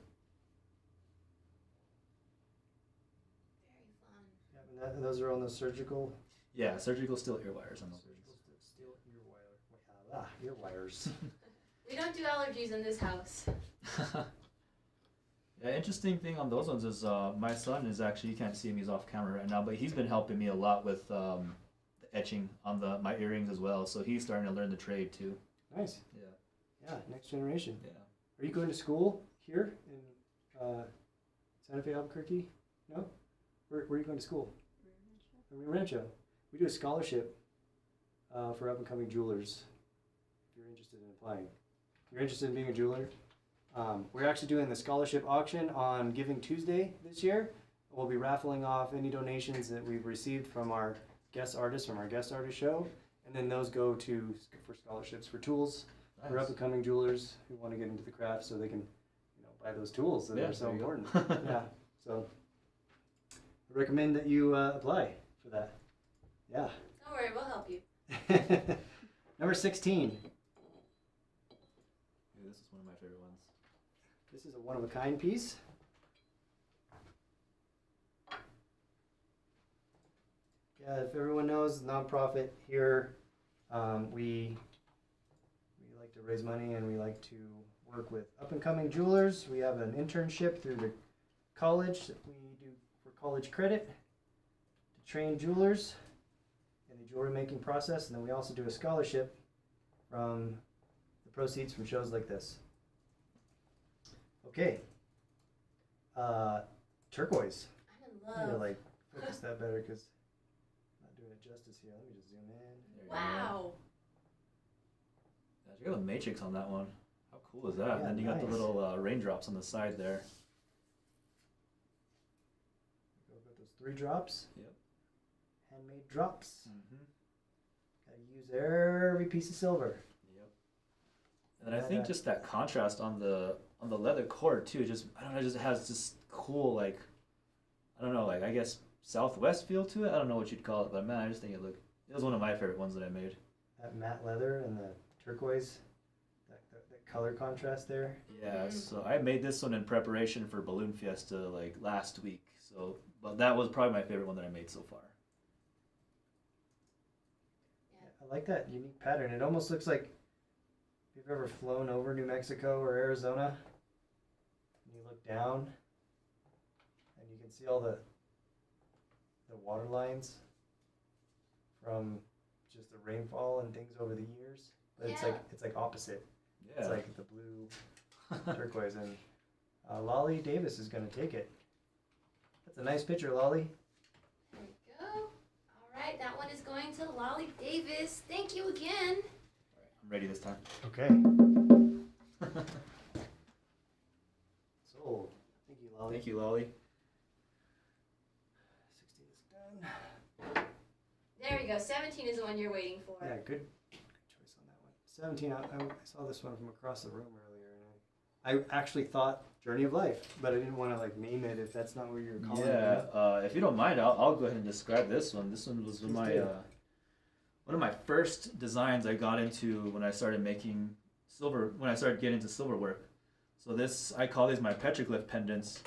Very fun. Yep, and those are on the surgical. Yeah, surgical steel ear wires on those Surgical steel ear wires. We don't do allergies in this house. Yeah, interesting thing on those ones is my son is actually, you can't see him, he's off camera right now, but he's been helping me a lot with the etching on my earrings as well, so he's starting to learn the trade too. Nice. Yeah. Yeah, next generation. Yeah. Are you going to school here in Santa Fe, Albuquerque? No? Where are you going to school? Rancho. We do a scholarship for up and coming jewelers. If you're interested in applying, if you're interested in being a jeweler, we're actually doing the scholarship auction on Giving Tuesday this year. We'll be raffling off any donations that we've received from our guest artists from our guest artist show, and then those go for scholarships for tools for up and coming jewelers who want to get into the craft, so they can, buy those tools that are so important. Yeah, so I recommend that you apply for that. Yeah. Don't worry, we'll help you. Number 16. This is one of my favorite ones. This is a one-of-a-kind piece. Yeah, if everyone knows, nonprofit here, we like to raise money and we like to work with up-and-coming jewelers. We have an internship through the college that we do for college credit to train jewelers in the jewelry making process, and then we also do a scholarship from the proceeds from shows like this. Okay. Turquoise. I'm I in need to love. focus that better because I'm not doing it justice here. Let me just zoom in. There you Wow. go. You got the matrix on that one. How cool is that? Yeah, And then you got the nice. little raindrops on the side there. We've got those 3 drops. Yep. Handmade drops. Mm-hmm. Gotta use every piece of silver. Yep. And I think just that contrast on the leather cord too, just I don't know, just has this cool I don't know, I guess Southwest feel to it. I don't know what you'd call it, but man, I just think it was one of my favorite ones that I made. That matte leather and the turquoise, that color contrast there. Yeah, so I made this one in preparation for Balloon Fiesta last week. So, but that was probably my favorite one that I made so far. I like that unique pattern. It almost looks like, if you've ever flown over New Mexico or Arizona, and you look down, and you can see all the water lines from just the rainfall and things over the years. But it's like opposite. Yeah. It's like the blue turquoise, and Lolly Davis is going to take it. That's a nice picture, Lolly. There we go. All right, that one is going to Lolly Davis. Thank you again. I'm ready this time. Okay. Sold. Thank you, Lolly. Thank you, Lolly. 16 is done. There we go. 17 is the one you're waiting for. Yeah, good choice on that one. 17, I saw this one from across the room earlier, and I actually thought Journey of Life, but I didn't want to name it if that's not what you're calling it. Yeah, if you don't mind, I'll go ahead and describe this one. This one was Please my do. one of my first designs I got into when I started making silver. When I started getting into silver work. So this, I call these my petroglyph pendants.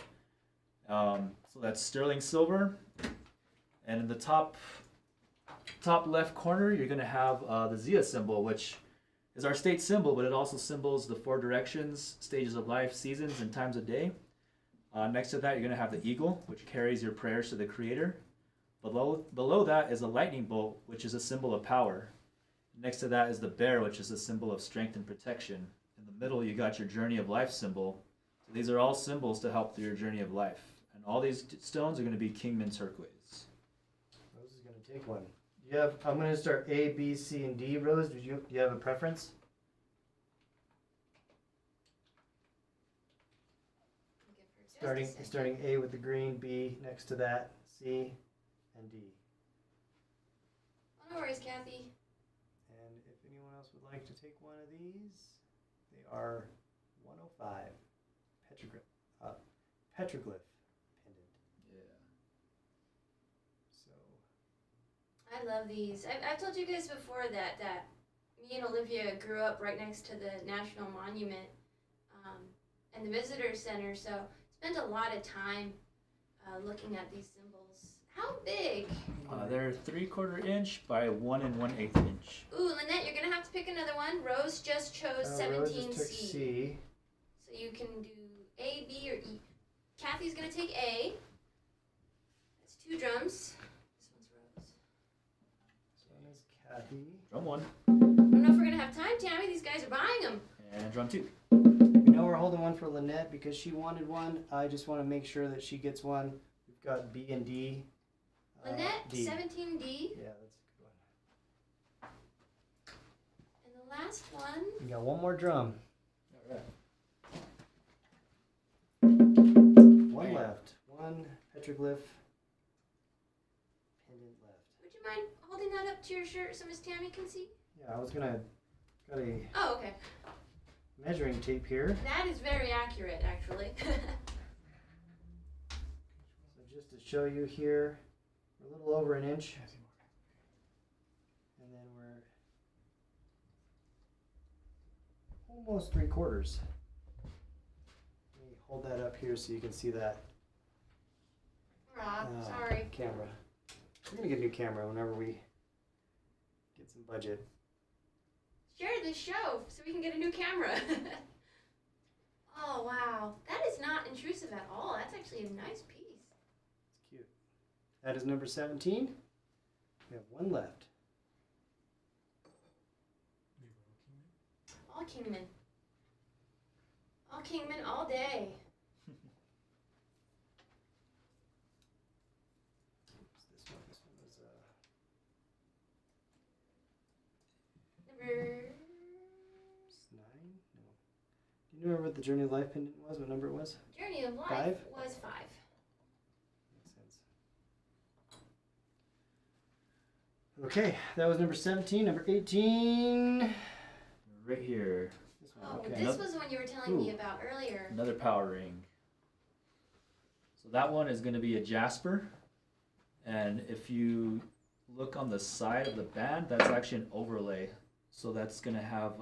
So that's sterling silver, and in the top left corner, you're gonna have the Zia symbol, which is our state symbol, but it also symbols the 4 directions, stages of life, seasons, and times of day. Next to that, you're gonna have the eagle, which carries your prayers to the Creator. Below that is a lightning bolt, which is a symbol of power. Next to that is the bear, which is a symbol of strength and protection. In the middle, you got your journey of life symbol. So these are all symbols to help through your journey of life. And all these stones are going to be Kingman turquoise. Rose is going to take one. I'm going to start A, B, C, and D. Rose, do you have a preference? Give her just a second. Starting A with the green, B next to that, C, and D. Oh, no worries, Kathy. And if anyone else would like to take one of these, they are 105 petroglyph pendant. Yeah. So I love these. I've told you guys before that me and Olivia grew up right next to the National Monument and the Visitor Center, so spent a lot of time looking at these symbols. How big? They're 3/4 inch by 1 1/8 inch. Ooh, Lynette, you're gonna have to pick another one. Rose just chose Rose just took 17C. C. So you can do A, B, or E. Kathy's gonna take A. That's 2 drums. This one's Rose. This one is Kathy. Drum 1 I don't know if we're gonna have time, Tammy. These guys are buying them. and drum 2. We know we're holding one for Lynette because she wanted one. I just want to make sure that she gets one. We've got B and D Lynette, D. 17D. Yeah, that's a good one. And the last one. We got one more drum. All right. One left. One petroglyph pendant left. Would you mind holding that up to your shirt so Miss Tammy can see? Yeah, I was gonna got a Oh, okay. measuring tape here. That is very accurate, actually. So just to show you here, we're a little over an inch. And then we're almost 3/4. Let me hold that up here so you can see that. Rob, sorry. Camera. We're gonna get a new camera whenever we get some budget. Share this show so we can get a new camera. Oh, wow. That is not intrusive at all. That's actually a nice piece. It's cute. That is number 17. We have one left. All Kingman. All Kingman all day. What's this one? This one was Number 9? No. Do you remember what the Journey of Life pendant was? What number it was? Journey of Life 5? was 5. Makes sense. Okay, that was number 17. Number 18. Right here. This one. Oh, Okay. this was the one you were telling me Ooh. about earlier. Another power ring. So that one is going to be a jasper. And if you look on the side of the band, that's actually an overlay. So that's going to have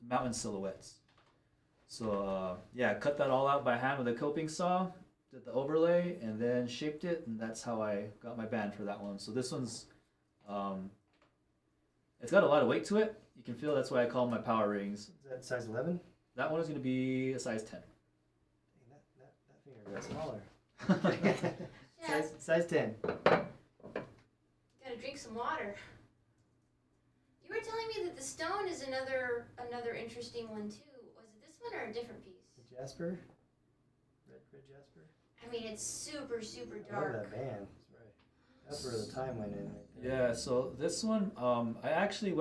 mountain silhouettes. So yeah, cut that all out by hand with a coping saw, did the overlay, and then shaped it, and that's how I got my band for that one. So this one's, it's got a lot of weight to it. You can feel that's why I call them my power rings. Is that size 11? That one is going to be a size 10. Dang, that finger got smaller. Yeah. Size 10. Gotta drink some water. You were telling me that the stone is another interesting one too. Was it this one or a different piece? The Jasper? Red Jasper? I mean, it's super, super I love dark. that band. That's right. That's where the time went in right there. Yeah, so this one, I actually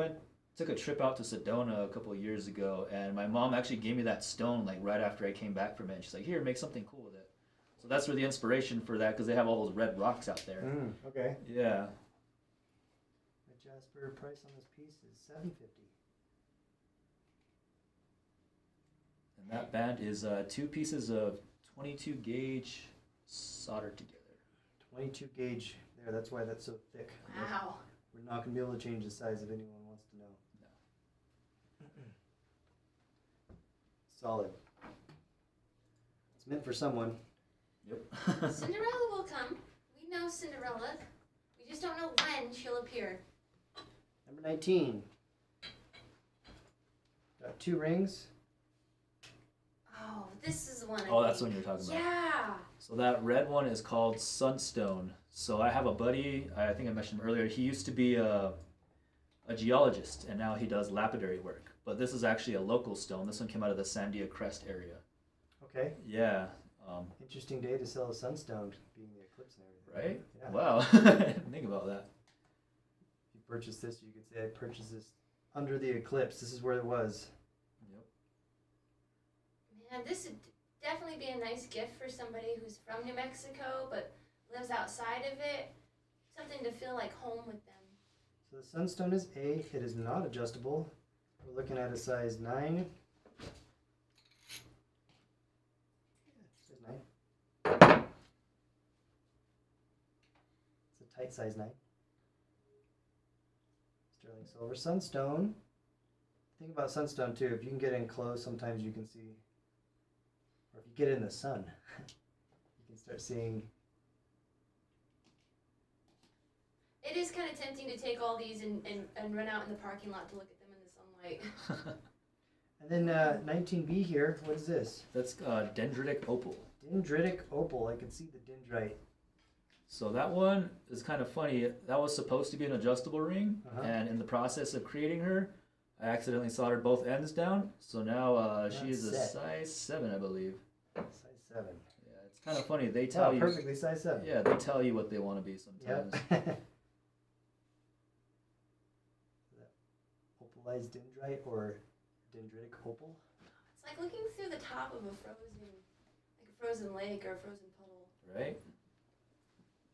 took a trip out to Sedona a couple of years ago, and my mom actually gave me that stone like right after I came back from it. And she's like, "Here, make something cool with it." So that's where the inspiration for that, because they have all those red rocks out there. Okay. Yeah. Red Jasper price on this piece is $7.50. And that band is 2 pieces of 22 gauge soldered together. 22 gauge there. That's why that's so thick. Wow. We're not gonna be able to change the size if anyone wants to know. No. Solid. It's meant for someone. Yep. Cinderella will come. We know Cinderella. We just don't know when she'll appear. Number 19. Got 2 rings. Oh, this is the one. Oh, that's the one you're talking about. Yeah. So that red one is called Sunstone. So I have a buddy, I think I mentioned him earlier, he used to be a geologist, and now he does lapidary work. But this is actually a local stone. This one came out of the Sandia Crest area. Okay. Yeah. Interesting day to sell a sunstone, being the eclipse and everything. Right? Yeah. Wow. Think about that. If you purchase this, you could say I purchased this under the eclipse. This is where it was. Yep. Man, this would definitely be a nice gift for somebody who's from New Mexico but lives outside of it. Something to feel like home with them. So the sunstone is A. It is not adjustable. We're looking at a size 9. Size 9. It's a tight size 9. Sterling silver sunstone. Think about sunstone too. If you can get in close, sometimes you can see, or if you get in the sun, you can start seeing. It is kind of tempting to take all these and run out in the parking lot to look at them in the sunlight. And then 19B here, what is this? That's dendritic opal. Dendritic opal. I can see the dendrite. So that one is kind of funny. That was supposed to be an adjustable ring, and in the process of creating her, I accidentally soldered both ends down. So now she is a set. size 7, I believe. Size 7. Yeah, It's kind of funny. They tell you. Perfectly size 7. Yeah, they tell you what they want to be sometimes. Yep. Opalized dendrite or dendritic opal. It's like looking through the top of a frozen lake or a frozen puddle. Right?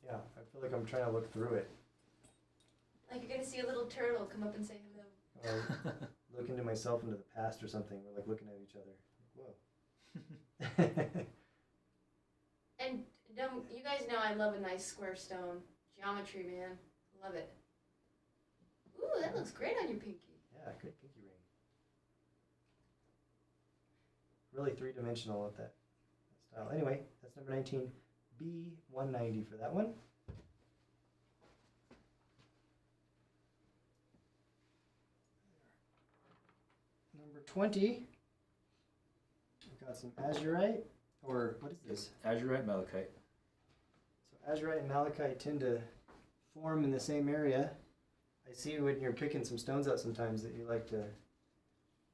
Yeah, I feel like I'm trying to look through it. Like you're gonna see a little turtle come up and say hello. Or look into myself into the past or something. We're like looking at each other. Whoa. And you guys know I love a nice square stone. Geometry, man. Love it. Ooh, that looks great on your pinky. Yeah, good pinky ring. Really three-dimensional with that style. Anyway, that's number 19. B190 for that one. Number 20. We've got some azurite, or what is this? Azurite malachite. So azurite and malachite tend to form in the same area. I see when you're picking some stones out sometimes that you like to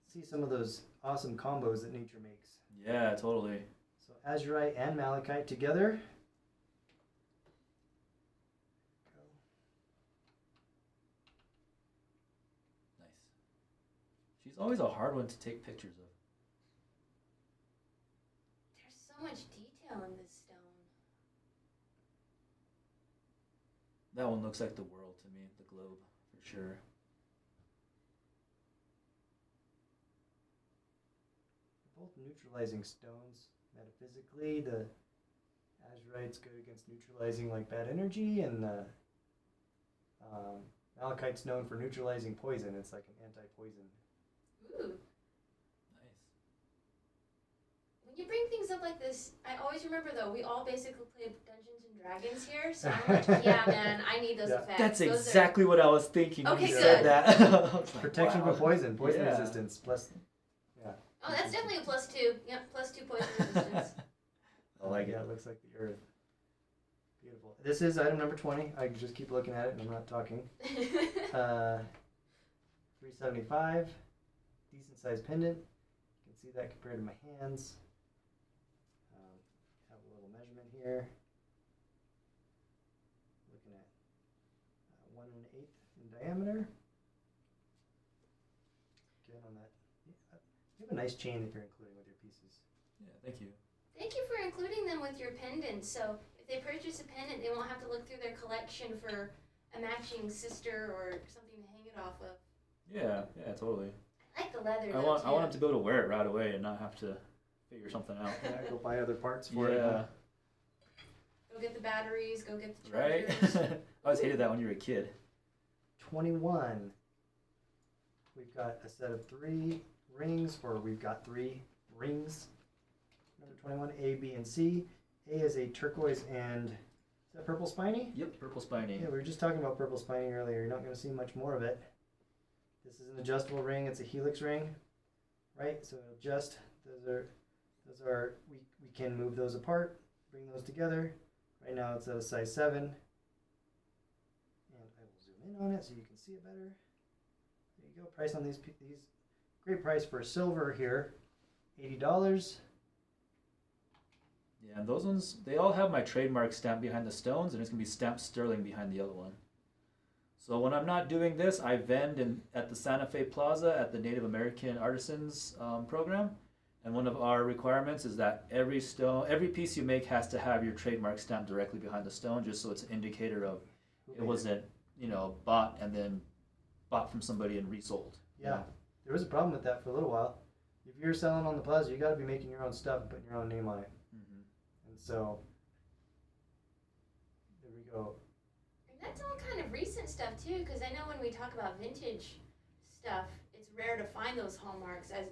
see some of those awesome combos that nature makes. Yeah, totally. So azurite and malachite together. Nice. She's always a hard one to take pictures of. There's so much detail in this stone. That one looks like the world to me, the globe, for sure. Both neutralizing stones metaphysically. The azurite's good against neutralizing like bad energy, and the malachite's known for neutralizing poison. It's like an anti-poison. Ooh. Nice. When you bring things up like this, I always remember though, we all basically played Dungeons and Dragons here, so I'm like, yeah man, I need those effects. That's Those exactly what I was thinking when Okay, you good. said that. I was like, Protection wow. from poison Yeah. resistance, plus. Oh, that's definitely a +2. Yep, +2 poison resistance. I like Yeah, it. it looks like the earth. Beautiful. This is item number 20. I can just keep looking at it and I'm not talking. 375. Decent sized pendant. You can see that compared to my hands. Have a little measurement here. Looking at 1 1/8 in diameter. Again on that. You have a nice chain that you're including with your pieces. Yeah, thank you. Thank you for including them with your pendants. So if they purchase a pendant, they won't have to look through their collection for a matching sister or something to hang it off of. Yeah, totally. I like the leather. I want them to be able to wear it right away and not have to figure something out. Yeah, go buy other parts for it. Yeah, Go get the batteries. Go get the right? chargers. I always hated that when you were a kid. 21. We've got a set of 3 rings, or we've got 3 rings. Number 21, A, B, and C. A is a turquoise and, is that purple spiny? Yep, purple spiny. Yeah, we were just talking about purple spiny earlier. You're not going to see much more of it. This is an adjustable ring. It's a helix ring, right? So it'll adjust. Those are we can move those apart, bring those together. Right now it's at a size 7. And I will zoom in on it so you can see it better. There you go. Price on these great price for silver here, $80. Yeah, and those ones, they all have my trademark stamp behind the stones, and it's going to be stamped sterling behind the other one. So when I'm not doing this, I vend at the Santa Fe Plaza at the Native American Artisans program. And one of our requirements is that every piece you make has to have your trademark stamp directly behind the stone, just so it's an indicator of it wasn't, bought and then bought from somebody and resold. Yeah, there was a problem with that for a little while. If you're selling on the plaza, you got to be making your own stuff and putting your own name on it. Mm-hmm. And so, there we go. And that's all kind of recent stuff too, because I know when we talk about vintage stuff, it's rare to find those hallmarks as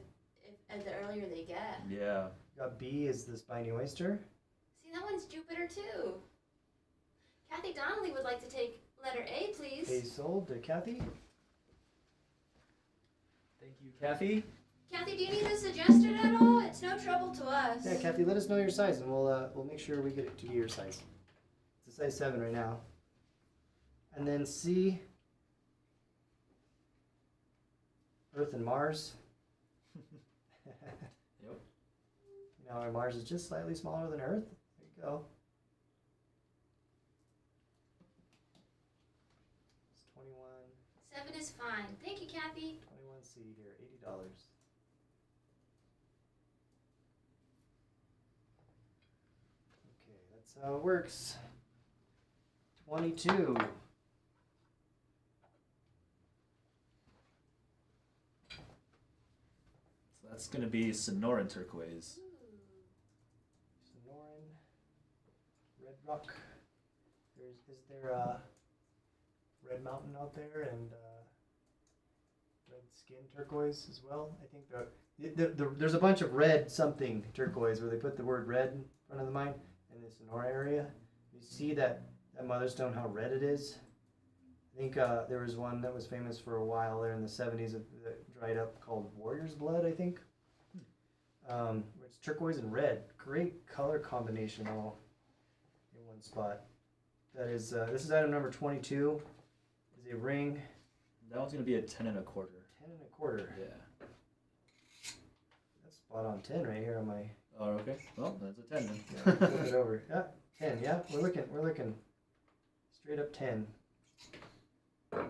the earlier they get. Yeah. Got B is the spiny oyster. See, that one's Jupiter too. Kathy Donnelly would like to take letter A, please. A sold to Kathy. Thank you, Kathy. Kathy, do you need this adjusted at all? It's no trouble to us. Yeah, Kathy, let us know your size, and we'll make sure we get it to be your size. It's a size 7 right now. And then C, Earth and Mars. Yep. Our Mars is just slightly smaller than Earth. There you go. It's 21. 7 is fine. Thank you, Kathy. 21C here, $80. Okay, that's how it works. 22. So that's going to be Sonoran turquoise. Sonoran, Red Rock. Is there a Red Mountain out there and Red Skin turquoise as well? I think there's a bunch of red something turquoise where they put the word red in front of the mine in the Sonora area. You see that motherstone, how red it is. I think there was one that was famous for a while there in the 70s that dried up called Warrior's Blood, I think. It's turquoise and red. Great color combination all in one spot. That is, this is item number 22. Is a ring. That one's going to be a 10 1/4. 10 1/4. Yeah. That's spot on 10 right here on my. Oh, okay. Well, that's a 10 then. Yeah, flip it over. Yeah, 10. Yeah, we're looking straight up 10. Nice.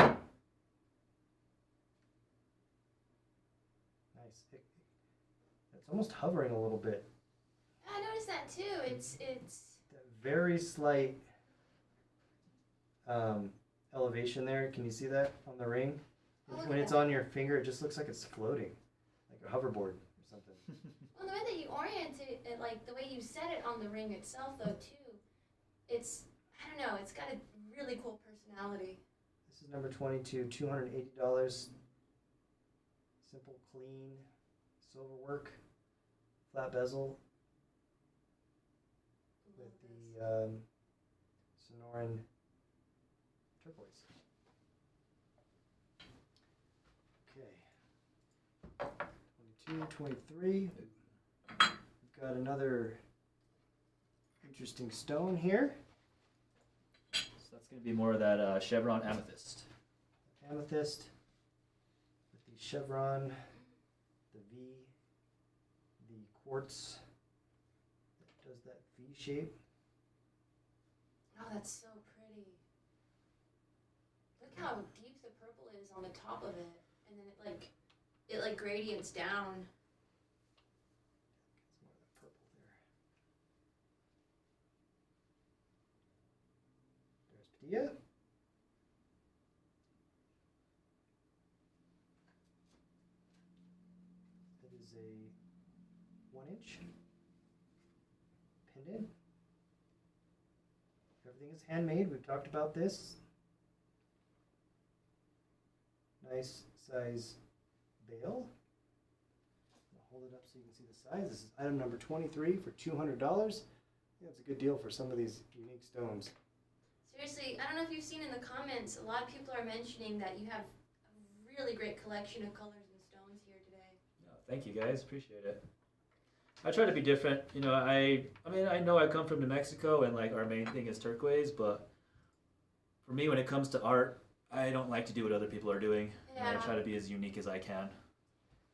It's almost hovering a little bit. I noticed that too. It's That very slight elevation there. Can you see that on the ring? When it's on your finger, it just looks like it's floating, like a hoverboard or something. well, the way that you orient it, like the way you set it on the ring itself, though, too. It's I don't know. It's got a really cool personality. This is number 22, $280. Simple, clean, silver work, flat bezel with the Sonoran turquoise. Okay. 22, 23. We've got another interesting stone here. So that's going to be more of that chevron amethyst. Amethyst with the chevron, the V, the quartz that does that V shape. Oh, that's so pretty. Look how deep the purple is on the top of it, and then it like gradients down. It's more of that purple there. There's Padilla. That is a 1-inch pendant. Everything is handmade. We've talked about this. Nice size bail. I'll hold it up so you can see the size. This is item number 23 for $200. Yeah, it's a good deal for some of these unique stones. Seriously, I don't know if you've seen in the comments, a lot of people are mentioning that you have a really great collection of colors and stones here today. Oh, thank you guys, appreciate it. I try to be different. You know, I mean, I know I come from New Mexico and like our main thing is turquoise, but for me, when it comes to art, I don't like to do what other people are doing. Yeah. And I try to be as unique as I can.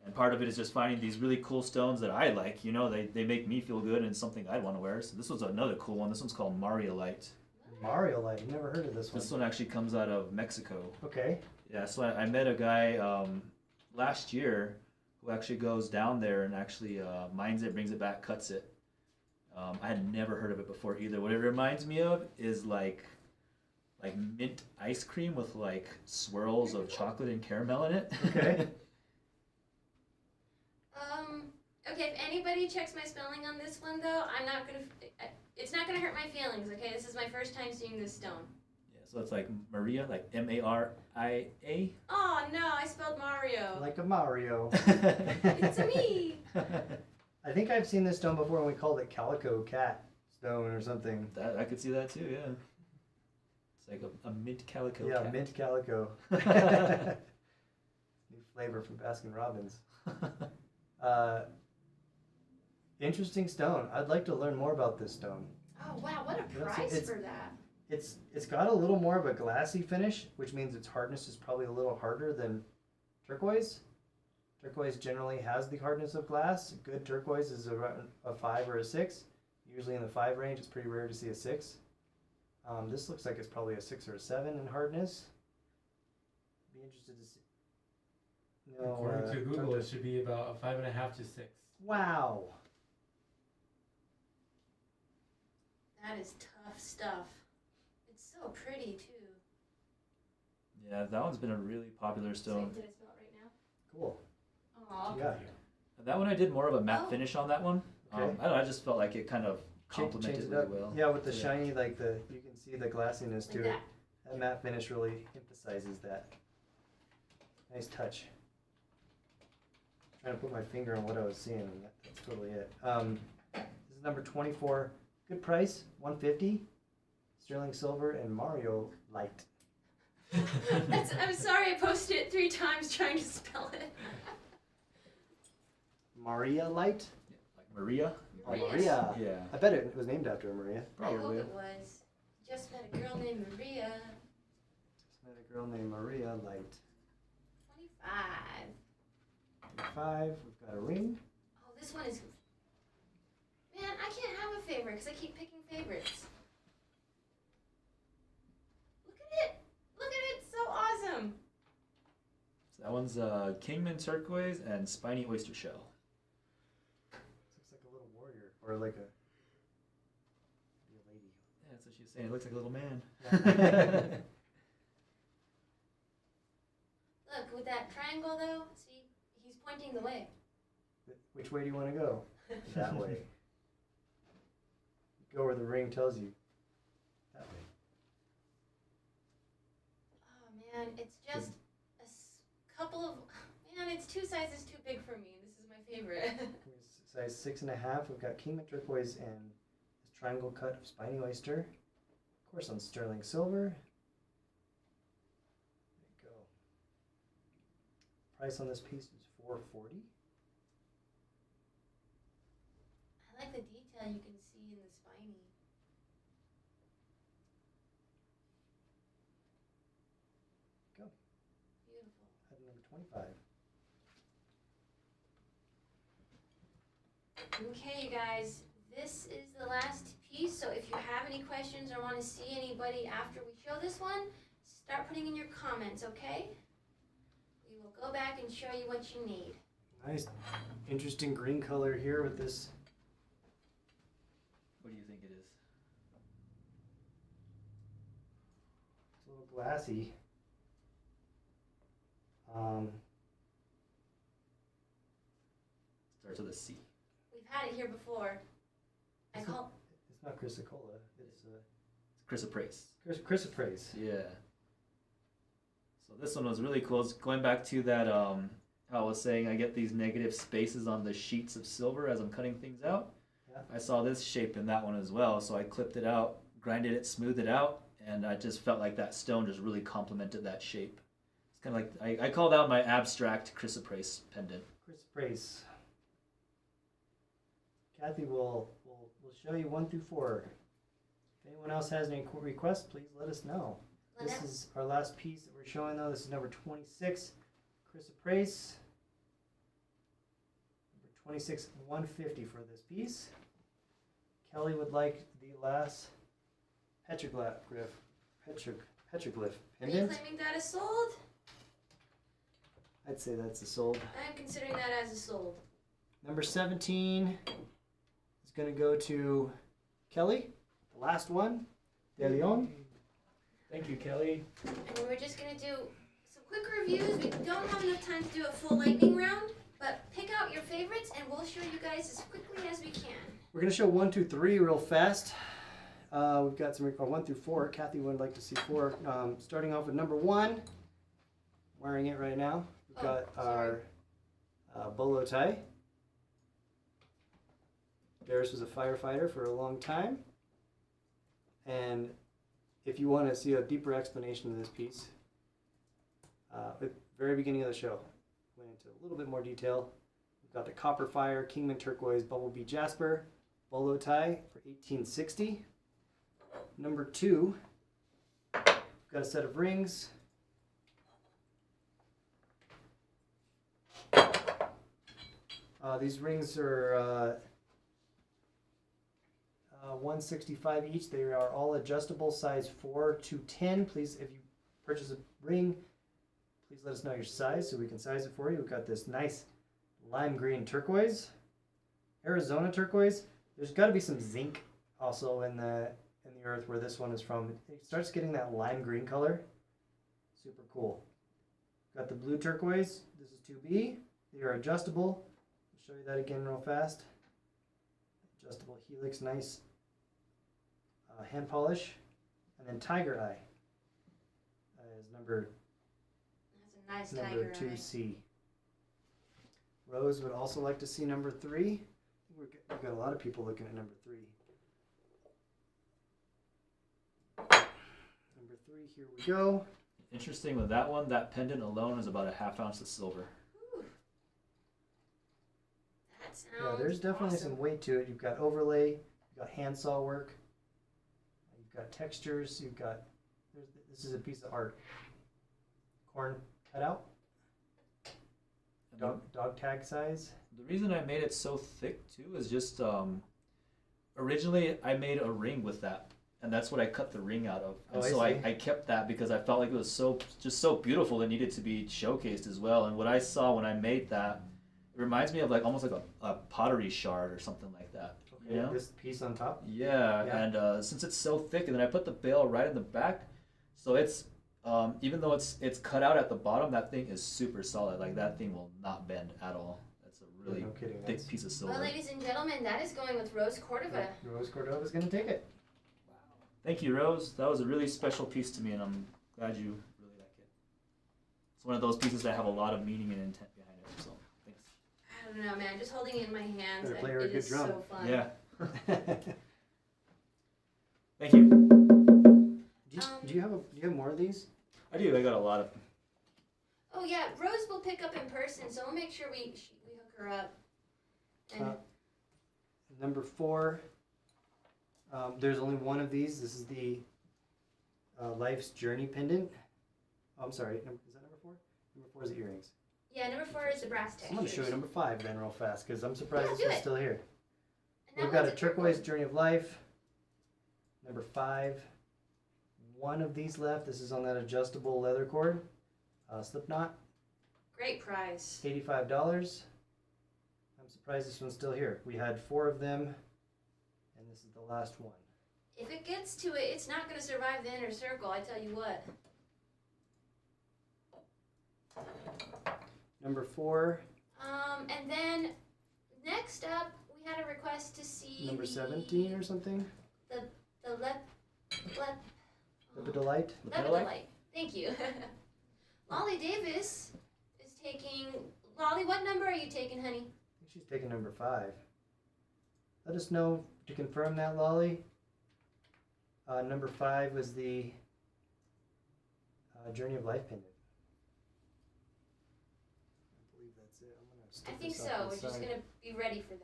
And part of it is just finding these really cool stones that I like. You know, they make me feel good and something I'd want to wear. So this was another cool one. This one's called Mariolite. Mariolite. I've never heard of this one. This one actually comes out of Mexico. Okay. Yeah, so I met a guy last year who actually goes down there and actually mines it, brings it back, cuts it. I had never heard of it before either. What it reminds me of is like mint ice cream with like swirls of chocolate and caramel in it. Okay. Okay, if anybody checks my spelling on this one, though, it's not gonna hurt my feelings, okay? This is my first time seeing this stone. Yeah, so it's like Maria, like Maria. Oh, no, I spelled Mario. Like a Mario. It's a me. I think I've seen this stone before and we called it Calico Cat Stone or something. That I could see that too, yeah. It's like a mint calico Yeah, cat. mint calico. New flavor from Baskin Robbins. Interesting stone. I'd like to learn more about this stone. Oh, wow, what a It's- price it's- for that. It's got a little more of a glassy finish, which means its hardness is probably a little harder than turquoise. Turquoise generally has the hardness of glass. Good turquoise is around a 5 or a 6. Usually in the 5 range, it's pretty rare to see a 6. This looks like it's probably a 6 or a 7 in hardness. Be interested to see. No, According to Google, Dr. it should be about a 5.5 to 6. Wow. That is tough stuff. It's so pretty too. Yeah, that one's been a really popular stone. Did I spell it right now? Cool. Aw. Yeah. That one I did more of a matte Oh. finish on that one. Okay. I don't know, I just felt like it kind of complemented Change it really up. well. Yeah, with the shiny, like you can see the glassiness to Like it. that. That matte finish really emphasizes that. Nice touch. Trying to put my finger on what I was seeing, and that's totally it. This is number 24. Good price, $150. Sterling silver and Mario light. I'm sorry, I posted it 3 times trying to spell it. Maria light? Yeah, like Maria. Oh, Maria's. Maria. Yeah. I bet it was named after Maria. I hope Probably. it was. Just met a girl named Maria. Just met a girl named Maria light. 25. 5. We've got a ring. Oh, this one is. Man, I can't have a favorite because I keep picking favorites. Look at it! Look at it! So awesome! So that one's Kingman turquoise and spiny oyster shell. Looks like a little warrior, or like a lady. Yeah, that's what she was saying. It looks like a little man. Look, with that triangle though, see, he's pointing the way. Which way do you want to go? That way. Go where the ring tells you. That way. Oh man, it's just couple of. Man, it's 2 sizes too big for me. This is my favorite. Size 6.5. We've got Kingman turquoise and this triangle cut of spiny oyster. Of course, on sterling silver. There you go. Price on this piece is $440. I like the detail you can see in the spiny. Go. Beautiful. Item number 25. Okay, you guys, this is the last piece. So if you have any questions or want to see anybody after we show this one, start putting in your comments, okay? We will go back and show you what you need. Nice, interesting green color here with this. What do you think it is? It's a little glassy. Starts with a C. We've had it here before. I It's call It's not chrysocolla. It's It's chrysoprase. chrysoprase. Yeah. So this one was really cool. It's going back to that, how I was saying I get these negative spaces on the sheets of silver as I'm cutting things out. Yeah. I saw this shape in that one as well, so I clipped it out, grinded it, smoothed it out, and I just felt like that stone just really complemented that shape. It's kind of like, I called out my abstract chrysoprase pendant. Chrysoprase. Kathy will show you 1 through 4. If anyone else has any requests, please let us know. This Lynette. is our last piece that we're showing though. This is number 26, chrysoprase. Number 26, $150 for this piece. Kelly would like the last petroglyph Are you pendant. claiming that as sold? I'd say that's a sold. I'm considering that as a sold. Number 17 is going to go to Kelly, the last one, De Leon. Thank you, Kelly. And we're just going to do some quick reviews. We don't have enough time to do a full lightning round, but pick out your favorites and we'll show you guys as quickly as we can. We're going to show 1, 2, 3 real fast. We've got some 1 through 4. Kathy would like to see 4. Starting off with number 1. Wearing it right now. We've got our bolo tie. Daris was a firefighter for a long time. And if you want to see a deeper explanation of this piece, at the very beginning of the show, went into a little bit more detail. We've got the copper fire, Kingman turquoise, bumblebee jasper, bolo tie for $18.60. Number 2, we've got a set of rings. These rings are $165 each. They are all adjustable, size 4 to 10. Please, if you purchase a ring, please let us know your size so we can size it for you. We've got this nice lime green turquoise, Arizona turquoise. There's got to be some zinc also in the earth where this one is from. It starts getting that lime green color. Super cool. Got the blue turquoise. This is 2B. They are adjustable. I'll show you that again real fast. Adjustable helix, nice hand polish. And then tiger eye is number That's a nice tiger eye. 2C. Rose would also like to see number 3. We've got a lot of people looking at number 3. Number 3, here we go. Interesting with that one, that pendant alone is about a half ounce of silver. Ooh. That sounds Yeah, there's definitely awesome. some weight to it. You've got overlay, you've got handsaw work, you've got textures, you've got, this is a piece of art. Corn cutout, dog tag size. The reason I made it so thick too is just originally I made a ring with that, and that's what I cut the ring out of. And Oh, so I see. I kept that because I felt like it was so beautiful. It needed to be showcased as well. And what I saw when I made that, it reminds me of like almost like a pottery shard or something like that. Okay, You know? this piece on top. Yeah, Yeah. and since it's so thick, and then I put the bail right in the back, so it's even though it's cut out at the bottom, that thing is super solid. Like that thing will not bend at all. That's a really No kidding. thick That's, piece of silver. Well, ladies and gentlemen, that is going with Rose Cordova. Rose Cordova's gonna take it. Thank you, Rose. That was a really special piece to me, and I'm glad you really like it. It's one of those pieces that have a lot of meaning and intent behind it. So thanks. I don't know, man. Just holding it in my hands, Better play her a it good is drum. so fun. Yeah. Thank you. Do you have more of these? I do. I got a lot of. Oh yeah, Rose will pick up in person, so we'll make sure we hook her up. And Number 4. There's only one of these. This is the Life's Journey pendant. Oh, I'm sorry. Is that number 4? Number 4 is the earrings. yeah, number 4 is the brass textures. I'm going to show you number 5 then real fast because I'm surprised Yeah, this do one's it. still here. And that We've got one's a turquoise Journey of Life. Number 5. One of these left. This is on that adjustable leather cord. Slip knot. Great prize. $85. I'm surprised this one's still here. We had 4 of them, and this is the last one. If it gets to it, it's not going to survive the inner circle, I tell you what. Number 4, And then next up, we had a request to see number the 17 or something. Lepidolite. Lepidolite. Thank you. Lolly Davis is taking. Lolly, what number are you taking, honey? I think she's taking number 5. Let us know to confirm that, Lolly. Number 5 was the Journey of Life pendant. I believe that's it. I'm gonna stick I think this so. off to We're the just side. going to be ready for that.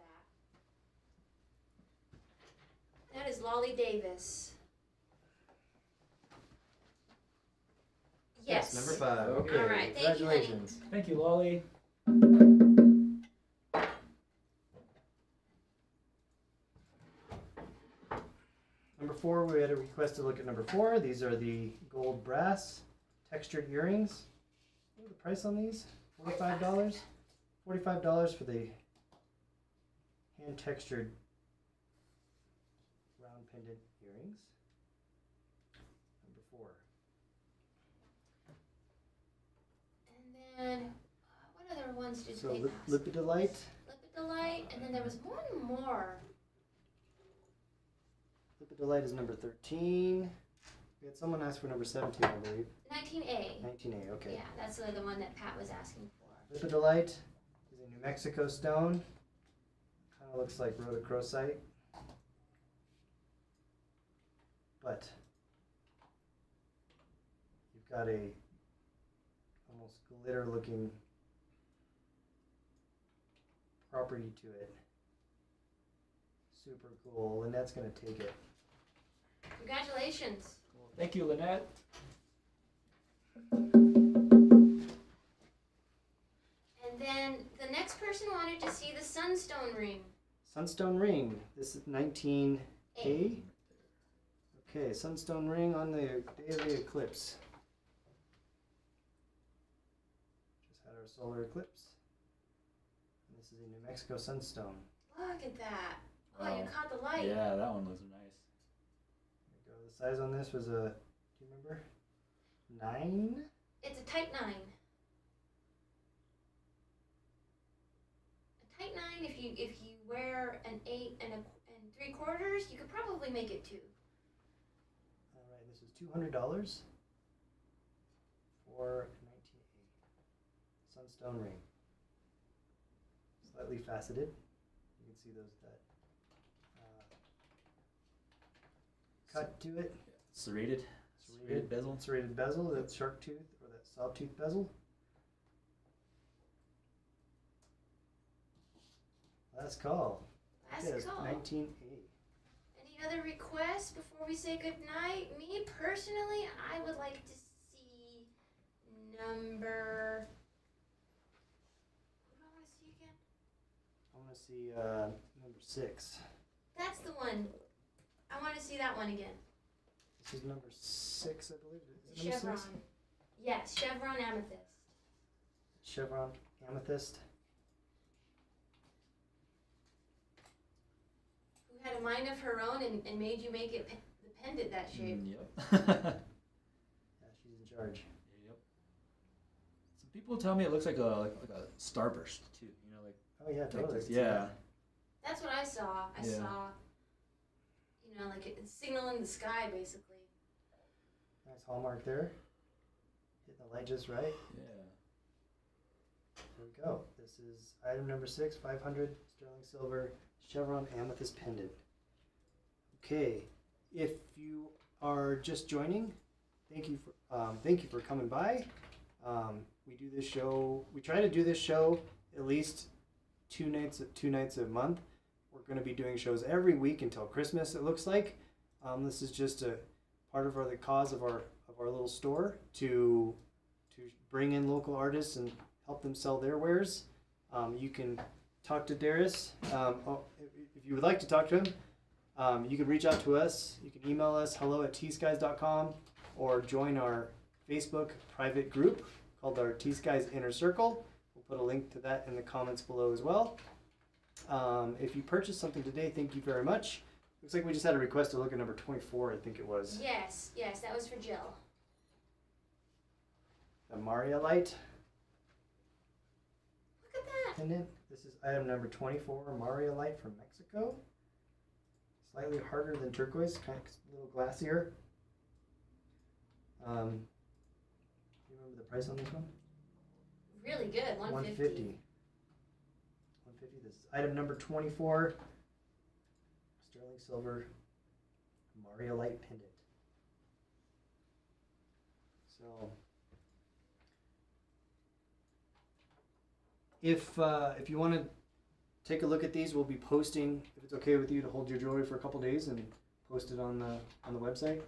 That is Lolly Davis. Yes. Number 5. Okay. All right. Thank you, honey. Congratulations. Thank you, Lolly. Number 4, we had a request to look at number 4. These are the gold brass textured earrings. What was the price on these? $45? $45 for the hand textured round pendant earrings. Number 4. And then, what other ones did So they ask? Lepidolite. Lepidolite, and then there was one more. Lepidolite is number 13. We had someone ask for number 17, I believe. 19A. 19A, okay. Yeah, that's the one that Pat was asking for. Lepidolite is a New Mexico stone. Kind of looks like rhodochrosite. But you've got a almost glitter looking property to it. Super cool. Lynette's going to take it. Congratulations. Thank you, Lynette. And then the next person wanted to see the sunstone ring. Sunstone ring. This is 19 A. Okay, sunstone ring on the day of the eclipse. Just had our solar eclipse. And this is a New Mexico sunstone. Look at that. Oh, Wow. you caught the light. Yeah, that one looks nice. There we go. The size on this was a, do you remember? 9? It's a type 9. A type 9, if you wear an 8 and 3/4, you could probably make it 2. All right, this is $200 for 19A. Sunstone ring. Slightly faceted. You can see those that cut to it. Serrated bezel. Serrated bezel, that shark tooth or that sawtooth bezel. Last call. Last Yes, call. 19A. Any other requests before we say goodnight? Me personally, I would like to see number. What do I want to see again? I want to see number 6. That's the one. I want to see that one again. This is number 6, I believe. The Is it number chevron. 6? Yes, chevron amethyst. Chevron amethyst. Who had a mind of her own and made you make it the pendant that shape. Yep. Yeah, she's in charge. Yep. Some people tell me it looks like a starburst too. You know, like Oh yeah, totally. this. Yeah. That's what I saw. I Yeah. saw, like a signal in the sky, basically. Nice hallmark there. Hitting the light just right. Yeah. There we go. This is item number 6, 500 sterling silver chevron amethyst pendant. Okay, if you are just joining, thank you for coming by. We do this show. We try to do this show at least two nights a month. We're going to be doing shows every week until Christmas. It looks like. This is just a part of the cause of our little store to bring in local artists and help them sell their wares. You can talk to Daris. If you would like to talk to him, you can reach out to us. You can email us hello@tskies.com or join our Facebook private group called our T.Skies Inner Circle. We'll put a link to that in the comments below as well. If you purchased something today, thank you very much. Looks like we just had a request to look at number 24, I think it was. Yes, that was for Jill. The Maria light Look at that. pendant. This is item number 24, Maria light from Mexico. Slightly harder than turquoise, kind of a little glassier. Do you remember the price on this one? Really good. 150. 150. This is item number 24, sterling silver Maria light pendant. So, if you want to take a look at these, we'll be posting. If it's okay with you to hold your jewelry for a couple days and post it on the website.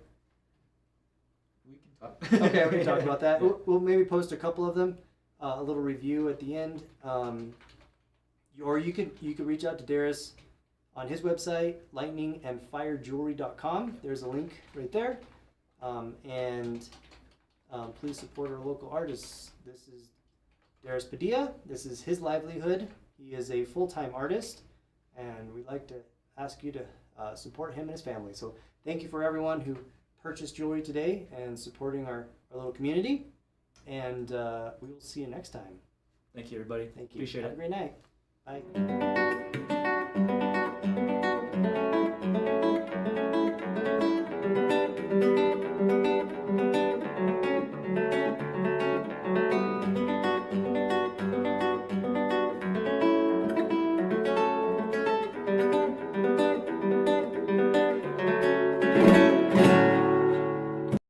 We can talk. Okay, we can talk about that. Yeah. We'll maybe post a couple of them, a little review at the end. Or you could reach out to Daris on his website, lightningandfirejewelry.com. There's a link right there. Please support our local artists. This is Daris Padilla. This is his livelihood. He is a full-time artist, and we'd like to ask you to support him and his family. So thank you for everyone who purchased jewelry today and supporting our little community. And we will see you next time. Thank you, everybody. Thank you. Appreciate Have it. a great night. Bye.